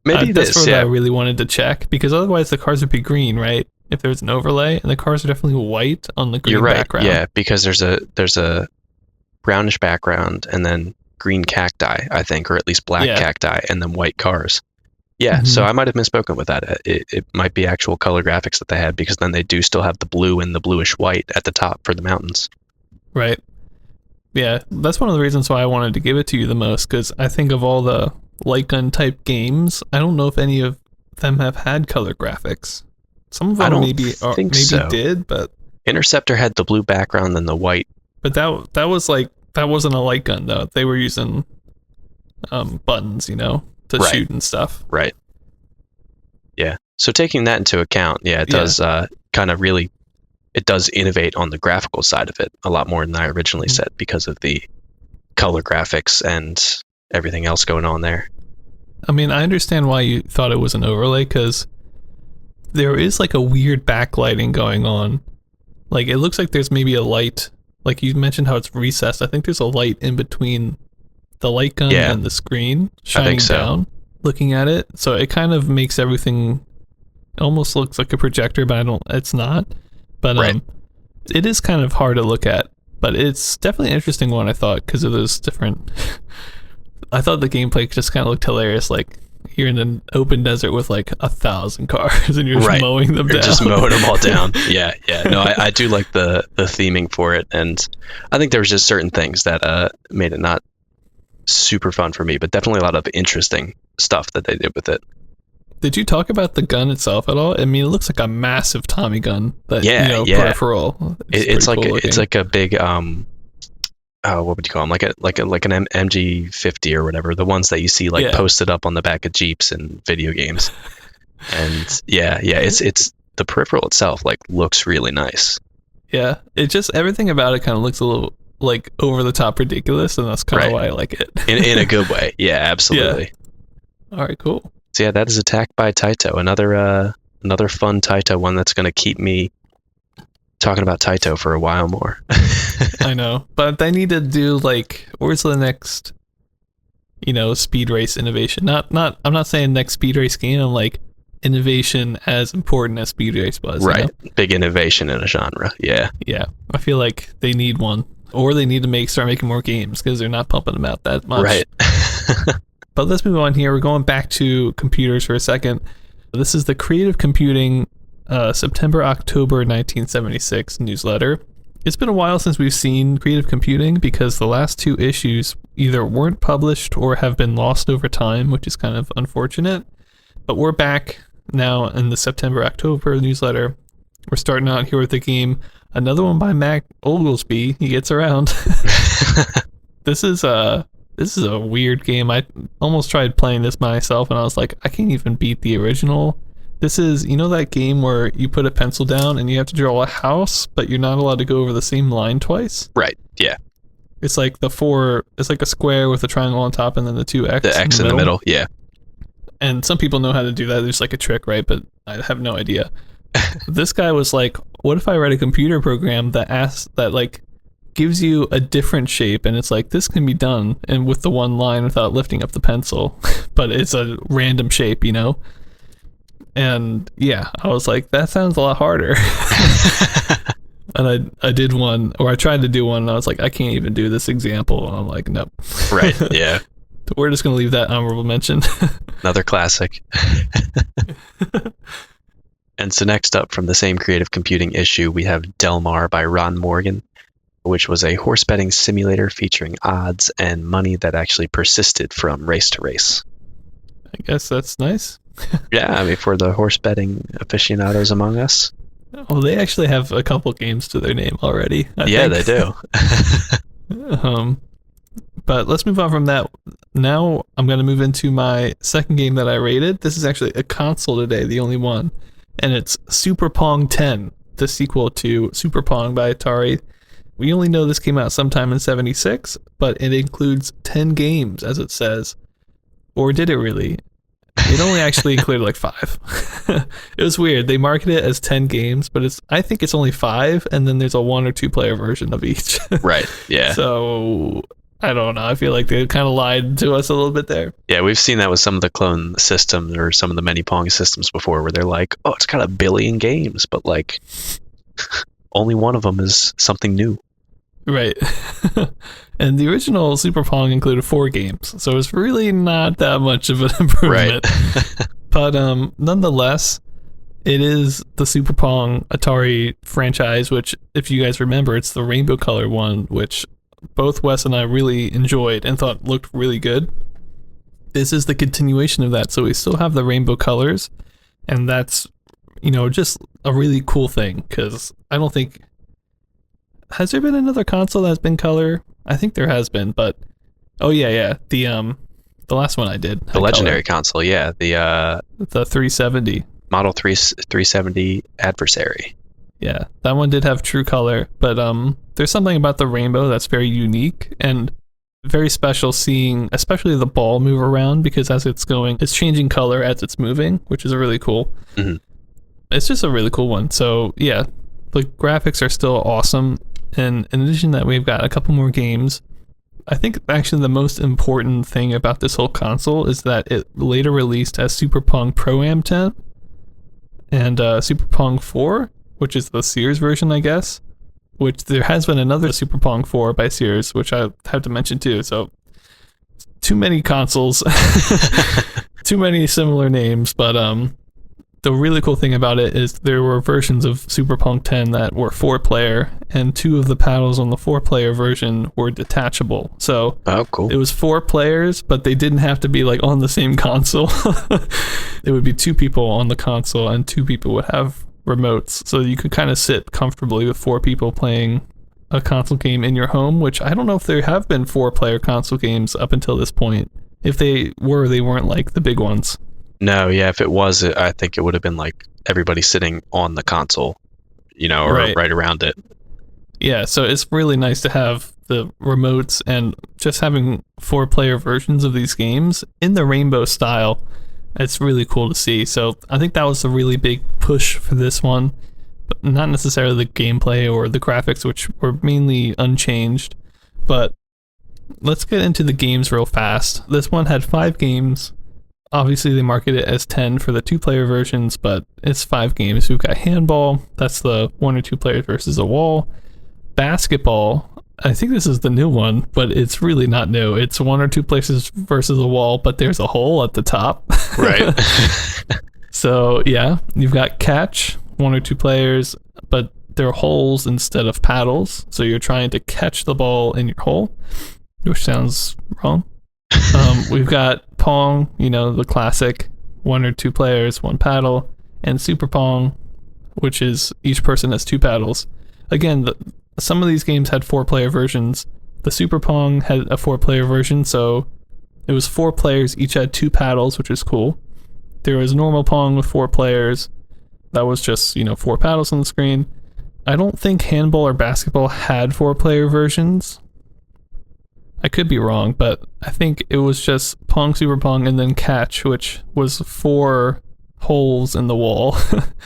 S2: maybe
S1: that's what I really wanted to check, because otherwise the cars would be green, right? If there's an overlay, and the cars are definitely white on the green
S2: You're right,
S1: background.
S2: yeah, because there's a brownish background and then green cacti, I think, or at least black cacti, and then white cars. Yeah, so I might have misspoken with that. It might be actual color graphics that they had, because then they do still have the blue and the bluish white at the top for the mountains.
S1: Right. Yeah, that's one of the reasons why I wanted to give it to you the most, because I think of all the light gun type games, I don't know if any of them have had color graphics. Some of them maybe did, but
S2: Interceptor had the blue background and the white.
S1: But that wasn't a light gun though. They were using buttons, to shoot and stuff.
S2: Right. Yeah. So taking that into account, it does kind of really, it does innovate on the graphical side of it a lot more than I originally said, because of the color graphics and everything else going on there.
S1: I mean, I understand why you thought it was an overlay, because there is like a weird backlighting going on. Like, it looks like there's maybe a light, like you mentioned how it's recessed. I think there's a light in between the light gun and the screen shining down, looking at it. So it kind of makes everything, almost looks like a projector, but it's not. But it is kind of hard to look at, but it's definitely an interesting one, I thought, because of those different I thought the gameplay just kind of looked hilarious. Like, you're in an open desert with like 1,000 cars and you're just mowing them down.
S2: Just mowing them all down. Yeah. No, I do like the theming for it, and I think there was just certain things that made it not super fun for me, but definitely a lot of interesting stuff that they did with it.
S1: Did you talk about the gun itself at all? I mean, it looks like a massive Tommy gun that peripheral.
S2: It's like a big what would you call them? Like an MG50 or whatever. The ones that you see posted up on the back of Jeeps and video games. And it's the peripheral itself looks really nice.
S1: Yeah, it just, everything about it kind of looks a little like over the top ridiculous, and that's kind of why I like it.
S2: in a good way. Yeah, absolutely.
S1: Yeah. All right, cool.
S2: So that is Attack by Taito. Another fun Taito one that's going to keep me talking about Taito for a while more.
S1: I know, but they need to do like, where's the next, speed race innovation? I'm not saying next speed race game. I'm like innovation as important as speed race was.
S2: Right. Big innovation in a genre. Yeah.
S1: Yeah. I feel like they need one, or they need to start making more games because they're not pumping them out that much.
S2: Right.
S1: But let's move on here. We're going back to computers for a second. This is the Creative Computing September-October 1976 newsletter. It's been a while since we've seen Creative Computing because the last 2 issues either weren't published or have been lost over time, which is kind of unfortunate. But we're back now in the September-October newsletter. We're starting out here with the game. Another one by Mac Oglesby. He gets around. This is a weird game. I almost tried playing this myself, and I was like, I can't even beat the original. This is, that game where you put a pencil down and you have to draw a house, but you're not allowed to go over the same line twice?
S2: Right, yeah.
S1: It's like it's like a square with a triangle on top and then the 2 X.
S2: The X in the middle, yeah.
S1: And some people know how to do that. There's like a trick, right? But I have no idea. This guy was like, what if I write a computer program that gives you a different shape, and it's like, this can be done and with the one line without lifting up the pencil, but it's a random shape, And yeah, I was like, that sounds a lot harder. And I did one, or I tried to do one, and I was like, I can't even do this example. And I'm like, nope.
S2: Right, yeah.
S1: We're just going to leave that honorable mention.
S2: Another classic. And so next up from the same Creative Computing issue, we have Delmar by Ron Morgan, which was a horse betting simulator featuring odds and money that actually persisted from race to race.
S1: I guess that's nice.
S2: Yeah, I mean, for the horse betting aficionados among us.
S1: Well, they actually have a couple games to their name already. I think.
S2: They do.
S1: But let's move on from that. Now I'm going to move into my second game that I rated. This is actually a console today, the only one. And it's Super Pong 10, the sequel to Super Pong by Atari. We only know this came out sometime in 76, but it includes 10 games, as it says. Or did it really? It only actually included like 5. It was weird. They market it as 10 games, but I think it's only 5, and then there's a 1 or 2 player version of each.
S2: Right, yeah.
S1: So, I don't know. I feel like they kind of lied to us a little bit there.
S2: Yeah, we've seen that with some of the clone systems or some of the many Pong systems before, where they're like, oh, it's got 1 billion games, but like, only one of them is something new.
S1: Right. And the original Super Pong included 4 games, so it's really not that much of an improvement. Right. But nonetheless, it is the Super Pong Atari franchise, which, if you guys remember, it's the rainbow color one, which both Wes and I really enjoyed and thought looked really good. This is the continuation of that, so we still have the rainbow colors, and that's, just a really cool thing, because I don't think... Has there been another console that's been color? I think there has been, but the last one I did.
S2: The legendary console, yeah, the
S1: 370.
S2: Model 370 Adversary.
S1: Yeah, that one did have true color, but there's something about the rainbow that's very unique and very special, seeing especially the ball move around, because as it's going, it's changing color as it's moving, which is really cool. Mm-hmm. It's just a really cool one. So yeah, the graphics are still awesome. And in addition to that, we've got a couple more games. I think actually the most important thing about this whole console is that it later released as Super Pong Pro-Am 10 and Super Pong 4, which is the Sears version, I guess, which there has been another Super Pong 4 by Sears, which I have to mention too. So too many consoles, too many similar names, but the really cool thing about it is there were versions of Super Pong 10 that were 4-player, and 2 of the paddles on the 4-player version were detachable. So
S2: cool.
S1: It was 4 players, but they didn't have to be like on the same console. It would be 2 people on the console, and 2 people would have remotes. So you could kind of sit comfortably with 4 people playing a console game in your home, which I don't know if there have been 4-player console games up until this point. If they were, they weren't like the big ones.
S2: No, yeah, if it was, I think it would have been like everybody sitting on the console, or right around it.
S1: Yeah, so it's really nice to have the remotes and just having 4-player versions of these games in the rainbow style. It's really cool to see. So I think that was a really big push for this one. but not necessarily the gameplay or the graphics, which were mainly unchanged. But let's get into the games real fast. This one had 5 games. Obviously, they market it as 10 for the 2-player versions, but it's 5 games. We've got handball. That's the 1 or 2 players versus a wall. Basketball. I think this is the new one, but it's really not new. It's 1 or 2 places versus a wall, but there's a hole at the top.
S2: Right.
S1: So, yeah, you've got catch, 1 or 2 players, but there are holes instead of paddles. So you're trying to catch the ball in your hole, which sounds wrong. We've got Pong, the classic 1 or 2 players, 1 paddle, and Super Pong, which is each person has 2 paddles. Again, some of these games had 4-player versions. The Super Pong had a 4-player version, so it was 4 players, each had 2 paddles, which is cool. There was normal Pong with 4 players. That was just, 4 paddles on the screen. I don't think handball or basketball had 4-player versions. I could be wrong, but I think it was just Pong, Super Pong, and then catch, which was 4 holes in the wall.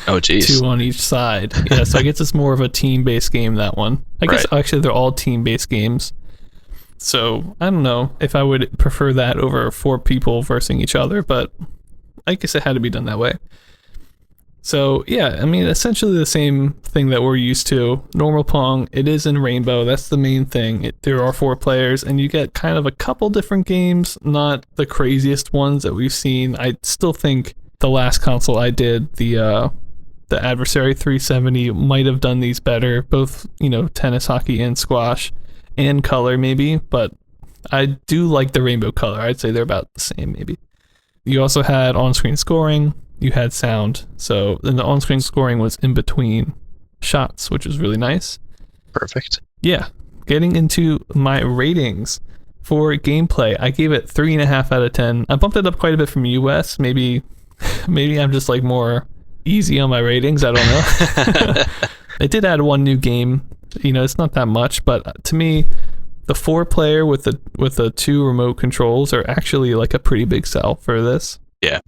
S2: Oh, geez.
S1: 2 on each side. Yeah, so I guess it's more of a team-based game, that one. I guess actually they're all team-based games. So I don't know if I would prefer that over 4 people versus each other, but I guess it had to be done that way. So yeah, essentially the same thing that we're used to. Normal Pong, it is in Rainbow. That's the main thing. There are 4 players, and you get kind of a couple different games, not the craziest ones that we've seen. I still think the last console I did, the Adversary 370, might have done these better. Both, tennis, hockey, and squash, and color maybe. But I do like the Rainbow color. I'd say they're about the same maybe. You also had on-screen scoring. You had sound. So then the on-screen scoring was in between shots, which was really nice.
S2: Perfect.
S1: Yeah. Getting into my ratings for gameplay, I gave it 3.5 out of 10. I bumped it up quite a bit from US. Maybe I'm just more easy on my ratings. I don't know. It did add 1 new game. It's not that much, but to me, the 4-player with the 2 remote controls are actually a pretty big sell for this.
S2: Yeah.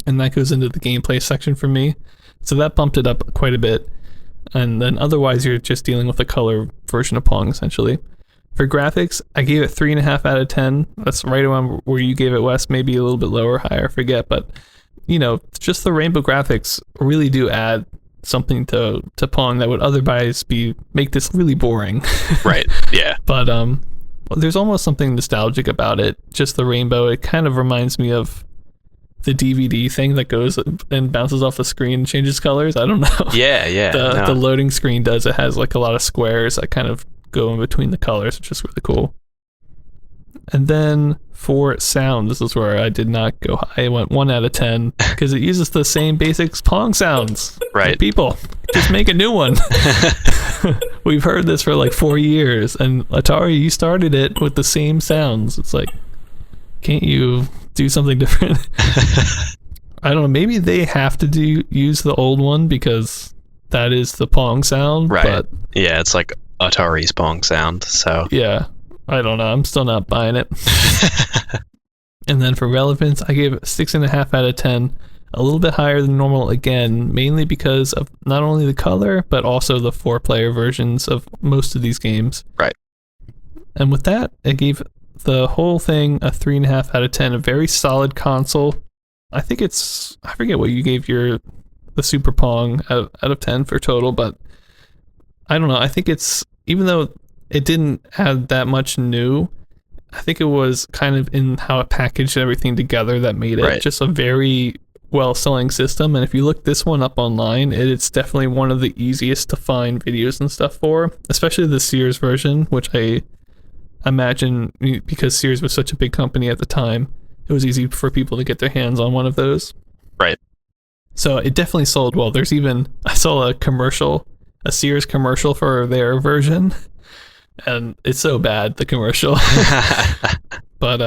S1: And that goes into the gameplay section for me. So that bumped it up quite a bit. And then otherwise, you're just dealing with a color version of Pong, essentially. For graphics, I gave it 3.5 out of 10. That's right around where you gave it, Wes. Maybe a little bit lower, higher, I forget. But, just the rainbow graphics really do add something to Pong that would otherwise make this really boring.
S2: Right, yeah.
S1: But there's almost something nostalgic about it. Just the rainbow, it kind of reminds me of the DVD thing that goes and bounces off the screen and changes colors. I don't know.
S2: Yeah.
S1: The loading screen does. It has a lot of squares that kind of go in between the colors, which is really cool. And then for sound, this is where I did not go high. I went 1 out of 10 because it uses the same basic Pong sounds.
S2: Right.
S1: People, just make a new one. We've heard this for 4 years, and Atari, you started it with the same sounds. It's can't you do something different? I don't know. Maybe they have to use the old one because that is the Pong sound.
S2: Right.
S1: But
S2: yeah, it's Atari's Pong sound. So
S1: yeah, I don't know. I'm still not buying it. And then for relevance, I gave it 6.5 out of 10. A little bit higher than normal again, mainly because of not only the color, but also the 4-player versions of most of these games.
S2: Right. And
S1: with that, I gave the whole thing a 3.5 out of 10. A very solid console. I think I forget what you gave the Super Pong out of 10 for total, but I don't know. I think even though it didn't add that much new, I think it was kind of in how it packaged everything together that made it just a very well-selling system. And if you look this one up online, it's definitely one of the easiest to find videos and stuff for, especially the Sears version, which I imagine because Sears was such a big company at the time, it was easy for people to get their hands on one of those.
S2: Right.
S1: So it definitely sold well. I saw a Sears commercial for their version, and it's so bad, the commercial. But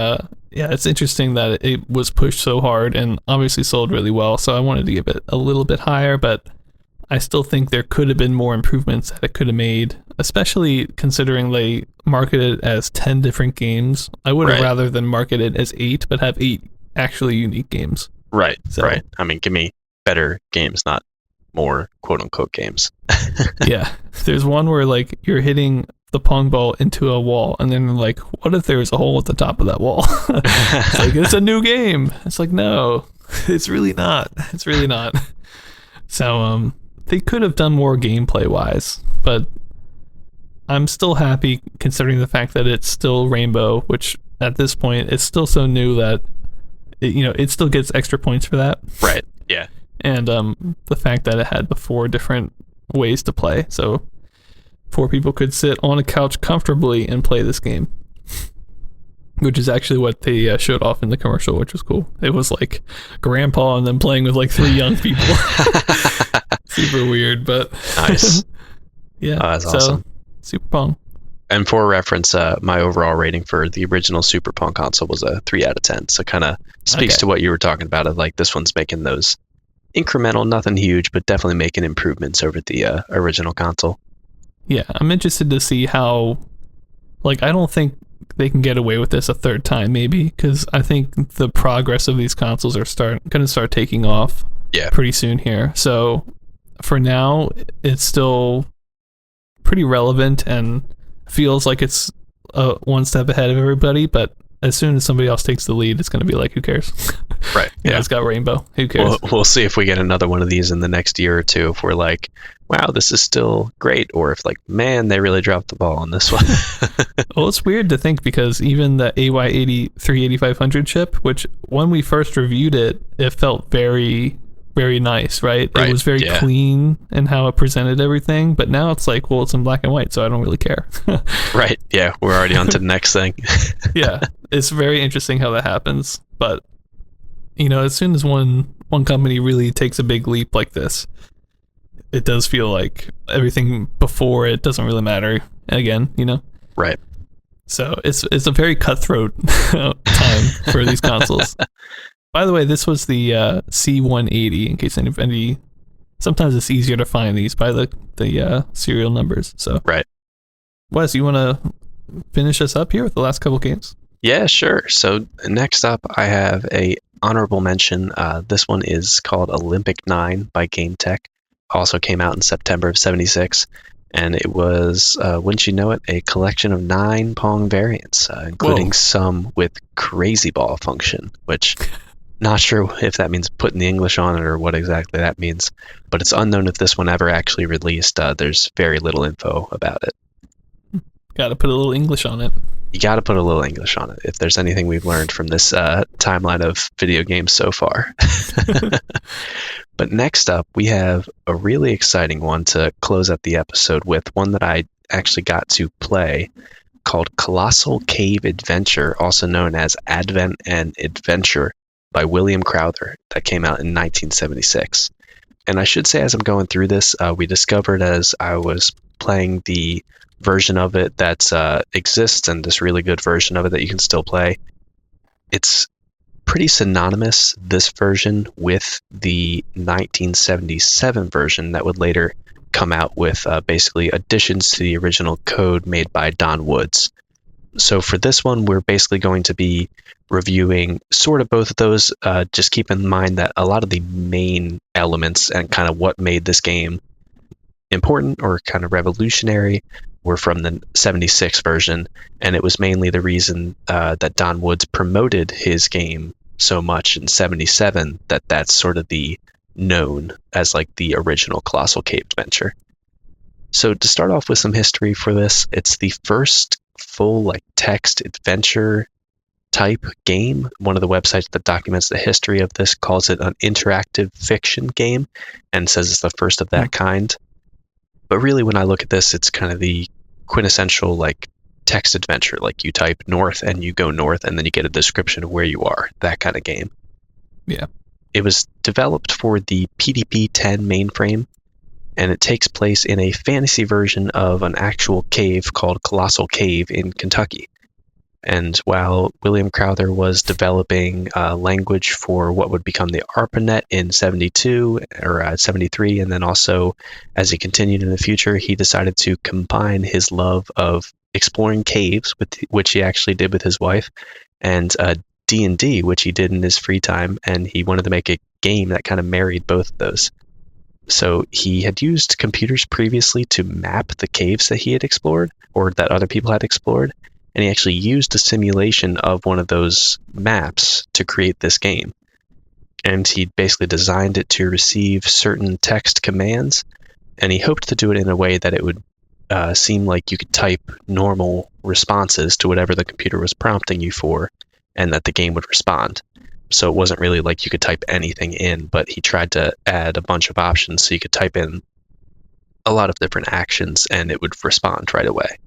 S1: yeah, it's interesting that it was pushed so hard and obviously sold really well. So I wanted to give it a little bit higher, but I still think there could have been more improvements that it could have made, especially considering they marketed it as 10 different games. I would have rather than market it as 8, but have 8 actually unique games.
S2: Right,
S1: so,
S2: right. Give me better games, not more quote-unquote games.
S1: Yeah. There's one where like you're hitting the Pong ball into a wall, and then like, what if there's a hole at the top of that wall? It's like, it's a new game. It's like, no, it's really not. It's really not. So they could have done more gameplay wise, but I'm still happy considering the fact that it's still Rainbow, which at this point it's still so new that it still gets extra points for that.
S2: Right. Yeah.
S1: And the fact that it had the 4 different ways to play, so 4 people could sit on a couch comfortably and play this game, which is actually what they showed off in the commercial, which was cool. It was like grandpa and then playing with like 3 young people. Super weird, but
S2: nice.
S1: Yeah.
S2: Oh, that's awesome.
S1: Super Pong.
S2: And for reference, my overall rating for the original Super Pong console was a 3 out of 10. So kind of speaks to what you were talking about. Of like, this one's making those incremental, nothing huge, but definitely making improvements over the original console.
S1: Yeah, I'm interested to see how, like, I don't think they can get away with this a third time, maybe, because I think the progress of these consoles are going to start taking off pretty soon here. So for now, it's still pretty relevant and feels like it's one step ahead of everybody, but as soon as somebody else takes the lead, it's going to be like, who cares?
S2: Right.
S1: Yeah, it's got Rainbow. Who cares?
S2: We'll see if we get another one of these in the next year or two, if we're like, wow, this is still great, or if like, man, they really dropped the ball on this one.
S1: Well, it's weird to think because even the AY83-8500 chip, which when we first reviewed it, it felt very, very nice, right? It was very clean in how it presented everything, but now it's like, well, it's in black and white, so I don't really care.
S2: Right. Yeah, we're already on to the next thing.
S1: Yeah, it's very interesting how that happens, but as soon as one company really takes a big leap like this, it does feel like everything before it doesn't really matter again,
S2: Right.
S1: So it's a very cutthroat time for these consoles. By the way, this was the C180, in case anybody... Sometimes it's easier to find these by the serial numbers. So,
S2: right.
S1: Wes, you want to finish us up here with the last couple games?
S2: Yeah, sure. So next up, I have a honorable mention. This one is called Olympic 9 by Game Tech. Also came out in September of 76. And it was, wouldn't you know it, a collection of 9 Pong variants, including some with crazy ball function, which... Not sure if that means putting the English on it or what exactly that means, but it's unknown if this one ever actually released. There's very little info about it.
S1: Got to put a little English on it.
S2: You got to put a little English on it if there's anything we've learned from this timeline of video games so far. But next up, we have a really exciting one to close up the episode with, one that I actually got to play, called Colossal Cave Adventure, also known as Advent and Adventure, by William Crowther, that came out in 1976. And I should say, as I'm going through this, we discovered as I was playing the version of it that exists, and this really good version of it that you can still play, it's pretty synonymous, this version, with the 1977 version that would later come out with basically additions to the original code made by Don Woods. So for this one, we're basically going to be reviewing sort of both of those. Just keep in mind that a lot of the main elements and kind of what made this game important or kind of revolutionary were from the 76 version. And it was mainly the reason that Don Woods promoted his game so much in 77 that that's sort of the known as like the original Colossal Cave Adventure. So to start off with some history for this, it's the first full like text adventure type game. One of the websites that documents the history of this calls it an interactive fiction game and says it's the first of that kind. But really, when I look at this, it's kind of the quintessential like text adventure. Like you type north and you go north and then you get a description of where you are, that kind of game.
S1: Yeah.
S2: It was developed for the PDP-10 mainframe, and it takes place in a fantasy version of an actual cave called Colossal Cave in Kentucky. And while William Crowther was developing language for what would become the ARPANET in 72 or 73, and then also as he continued in the future, he decided to combine his love of exploring caves, which he actually did with his wife, and D&D, which he did in his free time, and he wanted to make a game that kind of married both of those. So he had used computers previously to map the caves that he had explored, or that other people had explored, and he actually used a simulation of one of those maps to create this game. And he basically designed it to receive certain text commands, and he hoped to do it in a way that it would seem like you could type normal responses to whatever the computer was prompting you for, and that the game would respond. So it wasn't really like you could type anything in, but he tried to add a bunch of options so you could type in a lot of different actions and it would respond right away.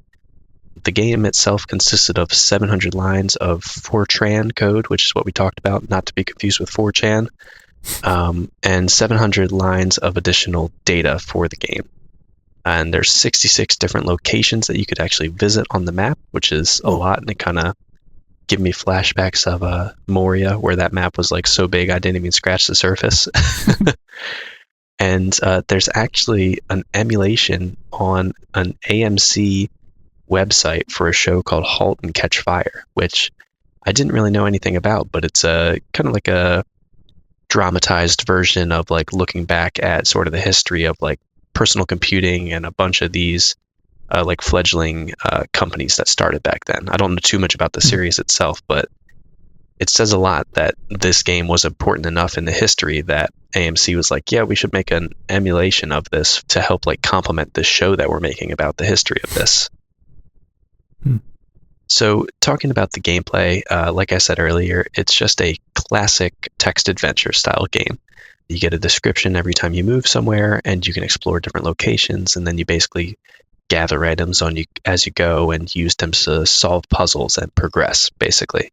S2: The game itself consisted of 700 lines of Fortran code, which is what we talked about, not to be confused with 4chan, and 700 lines of additional data for the game. And there's 66 different locations that you could actually visit on the map, which is a lot, and it kind of give me flashbacks of Moria, where that map was like so big I didn't even scratch the surface. And there's actually an emulation on an AMC website for a show called Halt and Catch Fire, which I didn't really know anything about, but it's a kind of like a dramatized version of like looking back at sort of the history of like personal computing and a bunch of these like fledgling companies that started back then. I don't know too much about the series itself, but it says a lot that this game was important enough in the history that AMC was like, yeah, we should make an emulation of this to help like complement this show that we're making about the history of this. So talking about the gameplay, like I said earlier, it's just a classic text adventure style game. You get a description every time you move somewhere, and you can explore different locations, and then you basically gather items on you as you go and use them to solve puzzles and progress, basically.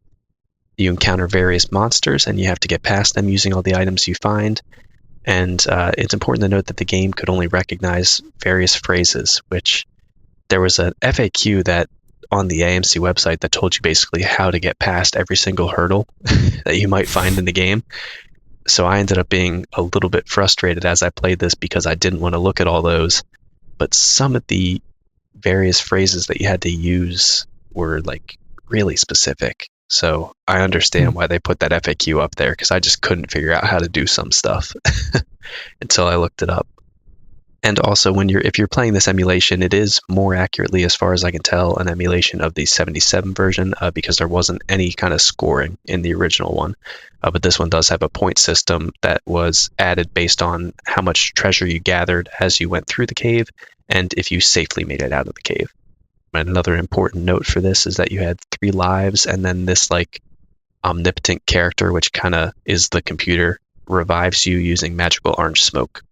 S2: You encounter various monsters, and you have to get past them using all the items you find. And it's important to note that the game could only recognize various phrases, which there was an FAQ that on the AMC website that told you basically how to get past every single hurdle that you might find in the game. So I ended up being a little bit frustrated as I played this because I didn't want to look at all those. But some of the various phrases that you had to use were like really specific. So I understand why they put that FAQ up there, because I just couldn't figure out how to do some stuff until I looked it up. And also, if you're playing this emulation, it is more accurately, as far as I can tell, an emulation of the 77 version, because there wasn't any kind of scoring in the original one. But this one does have a point system that was added based on how much treasure you gathered as you went through the cave, and if you safely made it out of the cave. And another important note for this is that you had 3 lives, and then this like omnipotent character, which kind of is the computer, revives you using magical orange smoke.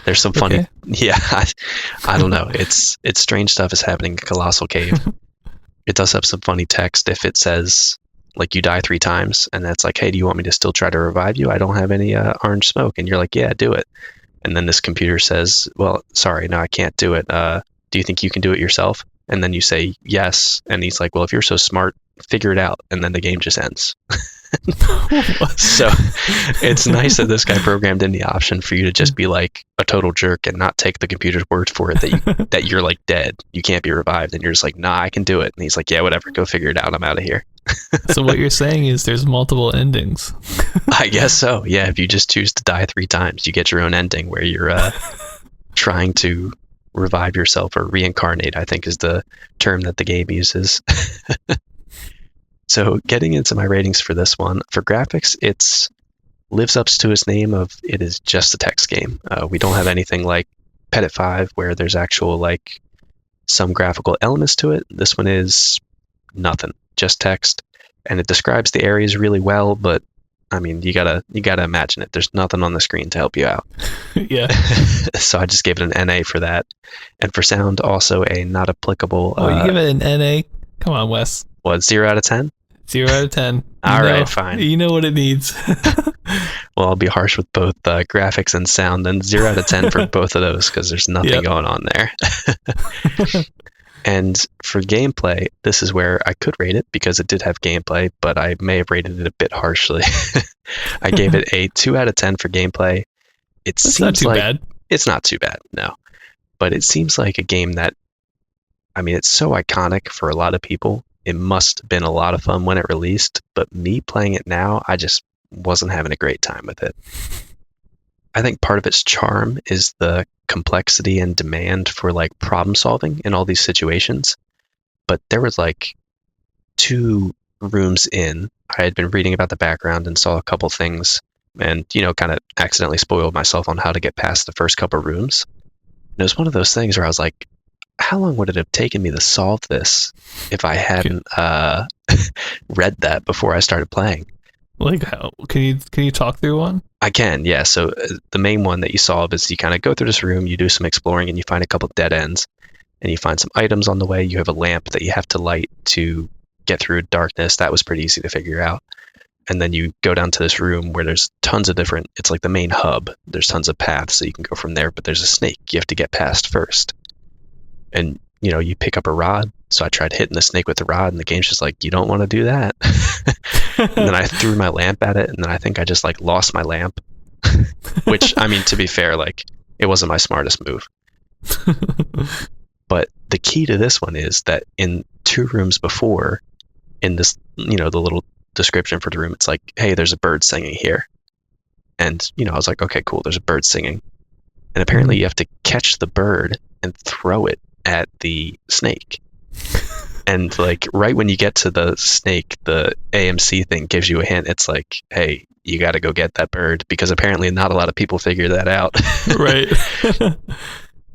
S2: There's some funny, I don't know. It's strange stuff is happening in Colossal Cave. It does have some funny text if it says like you die 3 times, and that's like, hey, do you want me to still try to revive you? I don't have any orange smoke, and you're like, yeah, do it. And then this computer says, well, sorry, no, I can't do it. Do you think you can do it yourself? And then you say yes, and he's like, well, if you're so smart, figure it out. And then the game just ends. So it's nice that this guy programmed in the option for you to just be like a total jerk and not take the computer's word for it that you're like dead, you can't be revived, and you're just like, nah, I can do it. And he's like, yeah, whatever, go figure it out, I'm out of here.
S1: So what you're saying is there's multiple endings.
S2: I guess so, yeah. If you just choose to die 3 times, you get your own ending where you're trying to revive yourself, or reincarnate, I think is the term that the game uses. So getting into my ratings for this one, for graphics, it's lives up to its name of it is just a text game. We don't have anything like Petit 5 where there's actual like some graphical elements to it. This one is nothing, just text, and it describes the areas really well, but I mean, you gotta imagine it. There's nothing on the screen to help you out.
S1: Yeah.
S2: So I just gave it an NA for that. And for sound, also a not applicable.
S1: Oh, you give it an NA? Come on, Wes.
S2: What, 0 out of 10?
S1: 0 out of 10.
S2: All right, fine.
S1: You know what it needs.
S2: Well, I'll be harsh with both graphics and sound, and 0 out of 10 for both of those, because there's nothing going on there. And for gameplay, this is where I could rate it, because it did have gameplay, but I may have rated it a bit harshly. I gave it a 2 out of 10 for gameplay.
S1: That's not too bad.
S2: It's not too bad, no. But it seems like a game that, I mean, it's so iconic for a lot of people. It must have been a lot of fun when it released, but me playing it now, I just wasn't having a great time with it. I think part of its charm is the complexity and demand for like problem solving in all these situations. But there was like 2 rooms in, I had been reading about the background and saw a couple things and, kind of accidentally spoiled myself on how to get past the first couple rooms. And it was one of those things where I was like, how long would it have taken me to solve this if I hadn't read that before I started playing?
S1: Like, how can you talk through one?
S2: I can, yeah. So the main one that you solve is you kind of go through this room, you do some exploring, and you find a couple dead ends, and you find some items on the way. You have a lamp that you have to light to get through darkness. That was pretty easy to figure out. And then you go down to this room where there's tons of different, it's like the main hub. There's tons of paths, so you can go from there, but there's a snake you have to get past first. And, you pick up a rod. So I tried hitting the snake with the rod, and the game's just like, you don't want to do that. And then I threw my lamp at it, and then I think I just like lost my lamp. Which, I mean, to be fair, like, it wasn't my smartest move. But the key to this one is that in 2 rooms before, in this, the little description for the room, it's like, hey, there's a bird singing here. And, I was like, okay, cool, there's a bird singing. And apparently you have to catch the bird and throw it at the snake. And like right when you get to the snake, the AMC thing gives you a hint. It's like, hey, you got to go get that bird, because apparently not a lot of people figure that out.
S1: Right.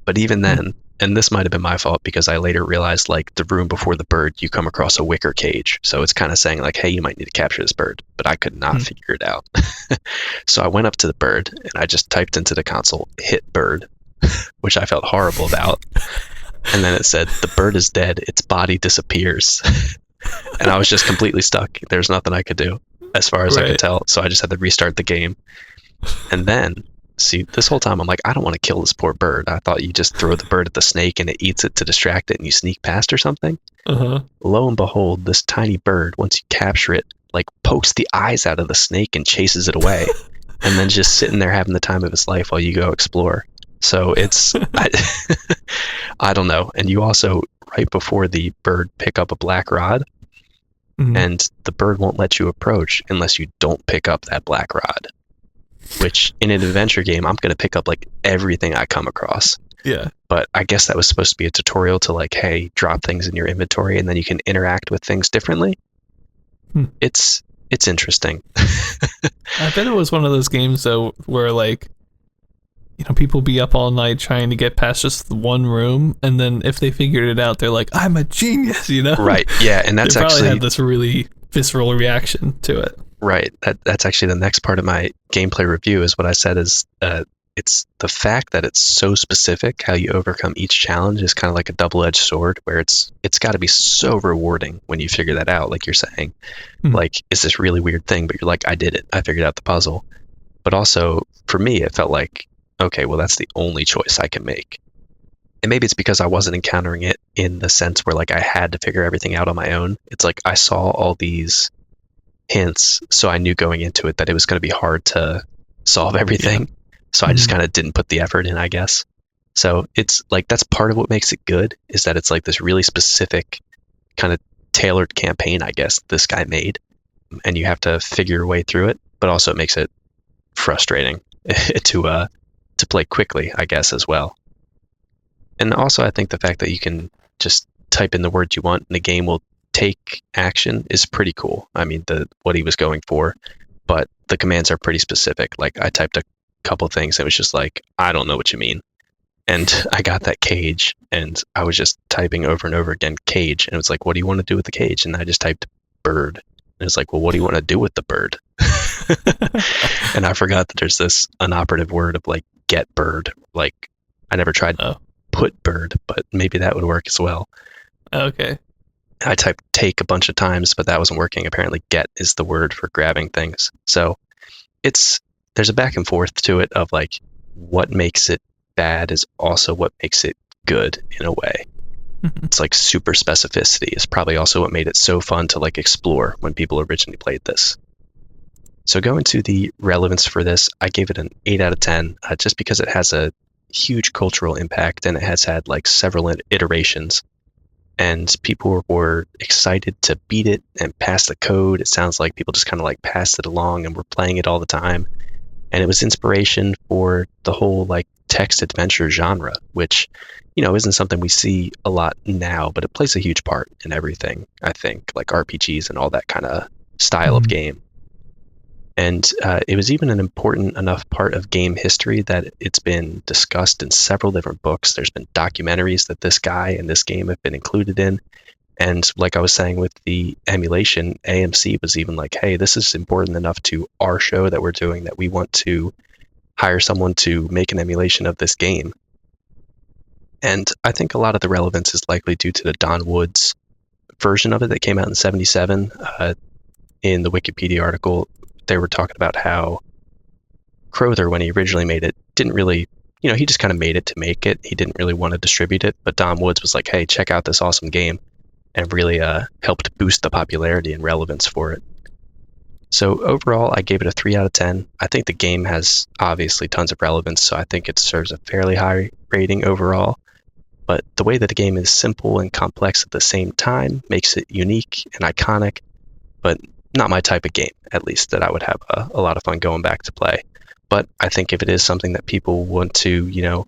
S2: But even then, and this might have been my fault, because I later realized like the room before the bird, you come across a wicker cage. So it's kind of saying like, hey, you might need to capture this bird, but I could not figure it out. So I went up to the bird and I just typed into the console, hit bird, which I felt horrible about. And then it said, the bird is dead. Its body disappears. And I was just completely stuck. There's nothing I could do as far as I could tell. So I just had to restart the game. And then, see, this whole time I'm like, I don't want to kill this poor bird. I thought you just throw the bird at the snake and it eats it to distract it and you sneak past or something. Lo and behold, this tiny bird, once you capture it, like pokes the eyes out of the snake and chases it away. And then just sitting there having the time of his life while you go explore. So it's, I don't know. And you also, right before the bird, pick up a black rod, and the bird won't let you approach unless you don't pick up that black rod, which in an adventure game, I'm going to pick up like everything I come across.
S1: Yeah.
S2: But I guess that was supposed to be a tutorial to like, hey, drop things in your inventory and then you can interact with things differently. It's interesting.
S1: I bet it was one of those games though where like, people be up all night trying to get past just the one room, and then if they figured it out, they're like, I'm a genius,
S2: Right, yeah, and that's
S1: they probably
S2: actually
S1: had this really visceral reaction to it.
S2: Right, that's actually the next part of my gameplay review, is what I said is it's the fact that it's so specific. How you overcome each challenge is kind of like a double-edged sword, where it's got to be so rewarding when you figure that out, like you're saying. Like, it's this really weird thing, but you're like, I did it, I figured out the puzzle. But also, for me, it felt like, okay, well, that's the only choice I can make. And maybe it's because I wasn't encountering it in the sense where like I had to figure everything out on my own. It's like I saw all these hints, so I knew going into it that it was going to be hard to solve everything. So I just kind of didn't put the effort in, I guess. So it's like, that's part of what makes it good, is that it's like this really specific kind of tailored campaign, I guess, this guy made. And you have to figure your way through it, but also it makes it frustrating to play quickly, I guess, as well. And also I think the fact that you can just type in the words you want and the game will take action is pretty cool. I mean, what he was going for, but the commands are pretty specific. Like I typed a couple things that was just like, I don't know what you mean. And I got that cage and I was just typing over and over again, cage. And it was like, what do you want to do with the cage? And I just typed bird. And it's like, well, what do you want to do with the bird? And I forgot that there's this unoperative word of like get bird. Like I never tried put bird, but maybe that would work as well.
S1: Okay.
S2: I typed take a bunch of times, but that wasn't working. Apparently get is the word for grabbing things. So there's a back and forth to it of like what makes it bad is also what makes it good in a way. It's like super specificity is probably also what made it so fun to like explore when people originally played this. So going to the relevance for this, I gave it an 8 out of 10 just because it has a huge cultural impact and it has had like several iterations. And people were excited to beat it and pass the code. It sounds like people just kind of like passed it along and were playing it all the time. and it was inspiration for the whole like text adventure genre, which, you know, isn't something we see a lot now, but it plays a huge part in everything, I think, like RPGs and all that kind of style of game. And it was even an important enough part of game history that it's been discussed in several different books. There's been documentaries that this guy and this game have been included in. And like I was saying with the emulation, AMC was even like, hey, this is important enough to our show that we're doing that we want to hire someone to make an emulation of this game. And I think a lot of the relevance is likely due to the Don Woods version of it that came out in 1977. In the Wikipedia article, they were talking about how Crowther, when he originally made it, didn't really, you know, he just kind of made it to make it. He didn't really want to distribute it. But Don Woods was like, hey, check out this awesome game, and really helped boost the popularity and relevance for it. So overall, I gave it a 3 out of 10. I think the game has obviously tons of relevance, so I think it deserves a fairly high rating overall. But the way that the game is simple and complex at the same time makes it unique and iconic, but not my type of game, at least, that I would have a lot of fun going back to play. But I think if it is something that people want to, you know,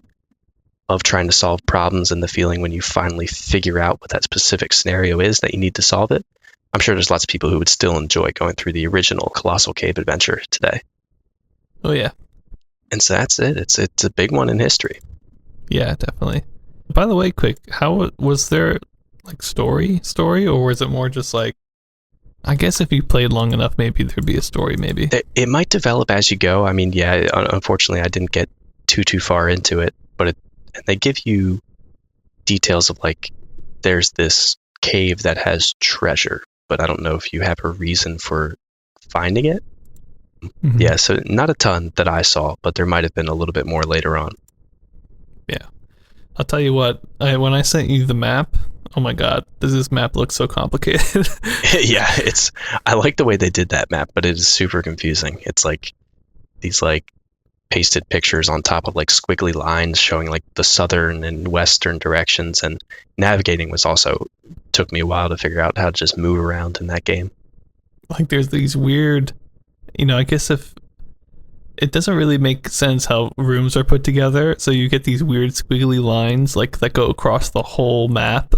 S2: of trying to solve problems and the feeling when you finally figure out what that specific scenario is that you need to solve it, I'm sure there's lots of people who would still enjoy going through the original Colossal Cave Adventure today.
S1: Oh, yeah.
S2: And so that's it. It's a big one in history.
S1: Yeah, definitely. By the way, quick, how was there like story, or was it more just like, I guess if you played long enough, maybe there'd be a story, maybe.
S2: It might develop as you go. I mean, yeah, unfortunately, I didn't get too far into it, but they give you details of like, there's this cave that has treasure, but I don't know if you have a reason for finding it. Mm-hmm. Yeah, so not a ton that I saw, but there might have been a little bit more later on.
S1: Yeah. I'll tell you what, when I sent you the map, oh my god, does this map look so complicated?
S2: Yeah, I like the way they did that map, but it is super confusing. It's like these like pasted pictures on top of like squiggly lines showing like the southern and western directions, and navigating was also took me a while to figure out how to just move around in that game.
S1: Like there's these weird, you know, I guess if it doesn't really make sense how rooms are put together, so you get these weird squiggly lines like that go across the whole map.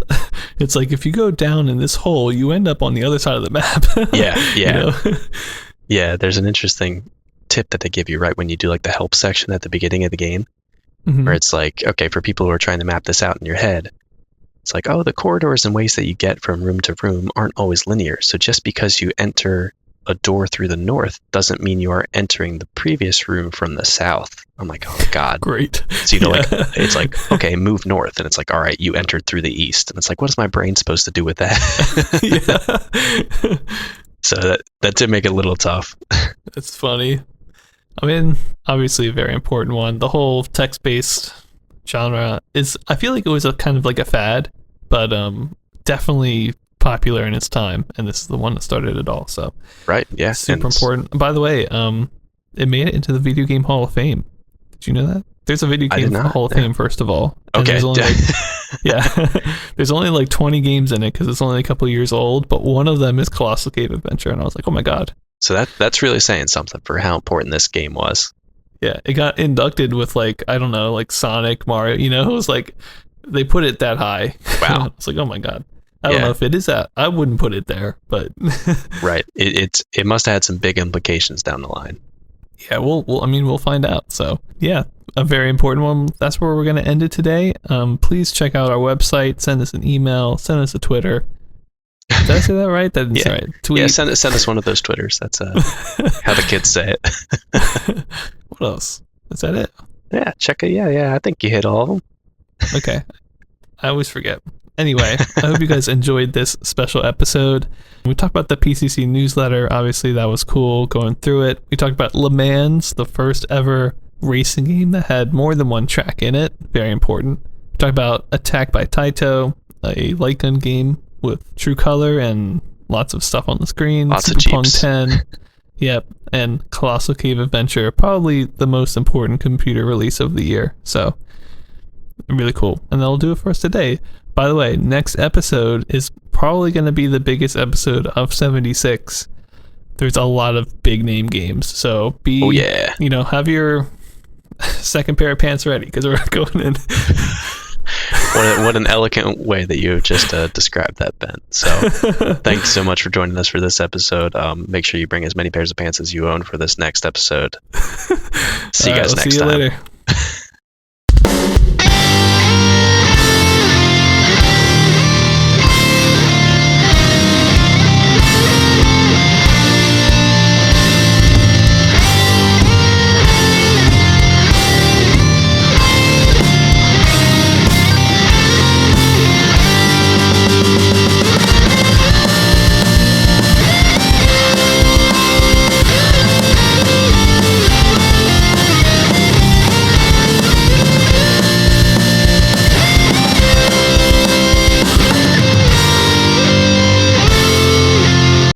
S1: It's like if you go down in this hole, you end up on the other side of the map.
S2: Yeah.
S1: You know?
S2: Yeah, there's an interesting tip that they give you right when you do like the help section at the beginning of the game, where it's like, okay, for people who are trying to map this out in your head, it's like, oh, the corridors and ways that you get from room to room aren't always linear. So just because you enter a door through the north doesn't mean you are entering the previous room from the south. I'm like, oh god,
S1: great.
S2: So you know, like it's like, okay, move north, and it's like, all right, you entered through the east, and it's like, what is my brain supposed to do with that? So that did make it a little tough.
S1: It's funny. I mean, obviously a very important one. The whole text-based genre is, I feel like it was a kind of like a fad, but definitely popular in its time, and this is the one that started it all. So
S2: right, yeah,
S1: super important. By the way, it made it into the Video Game Hall of Fame. Did you know that? There's a Video Game Hall of Fame, first of all. And
S2: okay.
S1: There's only there's only like 20 games in it because it's only a couple of years old, but one of them is Colossal Cave Adventure, and I was like, oh my god.
S2: So that's really saying something for how important this game was.
S1: Yeah, it got inducted with like, I don't know, like Sonic, Mario, you know, it was like, they put it that high.
S2: Wow.
S1: It's like, oh my god. I don't know if it is that. I wouldn't put it there, but
S2: right. It must have had some big implications down the line.
S1: Yeah, we'll find out. So yeah, a very important one. That's where we're going to end it today. Please check out our website. Send us an email. Send us a Twitter. Did I say that right? That's right. Tweet.
S2: Yeah, send us one of those Twitters. That's how the kids say it.
S1: What else? Is that it?
S2: Yeah, check it. Yeah. I think you hit all of them.
S1: Okay. I always forget. Anyway, I hope you guys enjoyed this special episode. We talked about the PCC newsletter. Obviously, that was cool going through it. We talked about Le Mans, the first ever racing game that had more than one track in it. Very important. We talked about Attack by Taito, a light gun game with true color and lots of stuff on the screen.
S2: Lots
S1: Super
S2: of
S1: Pong
S2: Jeeps.
S1: 10. Yep. And Colossal Cave Adventure, probably the most important computer release of the year. So, really cool. And that'll do it for us today. By the way, next episode is probably going to be the biggest episode of 76. there's a lot of big name games. So
S2: Oh yeah.
S1: Have your second pair of pants ready because we're going in.
S2: What an elegant way that you have just described that, Ben. So thanks so much for joining us for this episode. Make sure you bring as many pairs of pants as you own for this next episode. See you guys next time. See you later.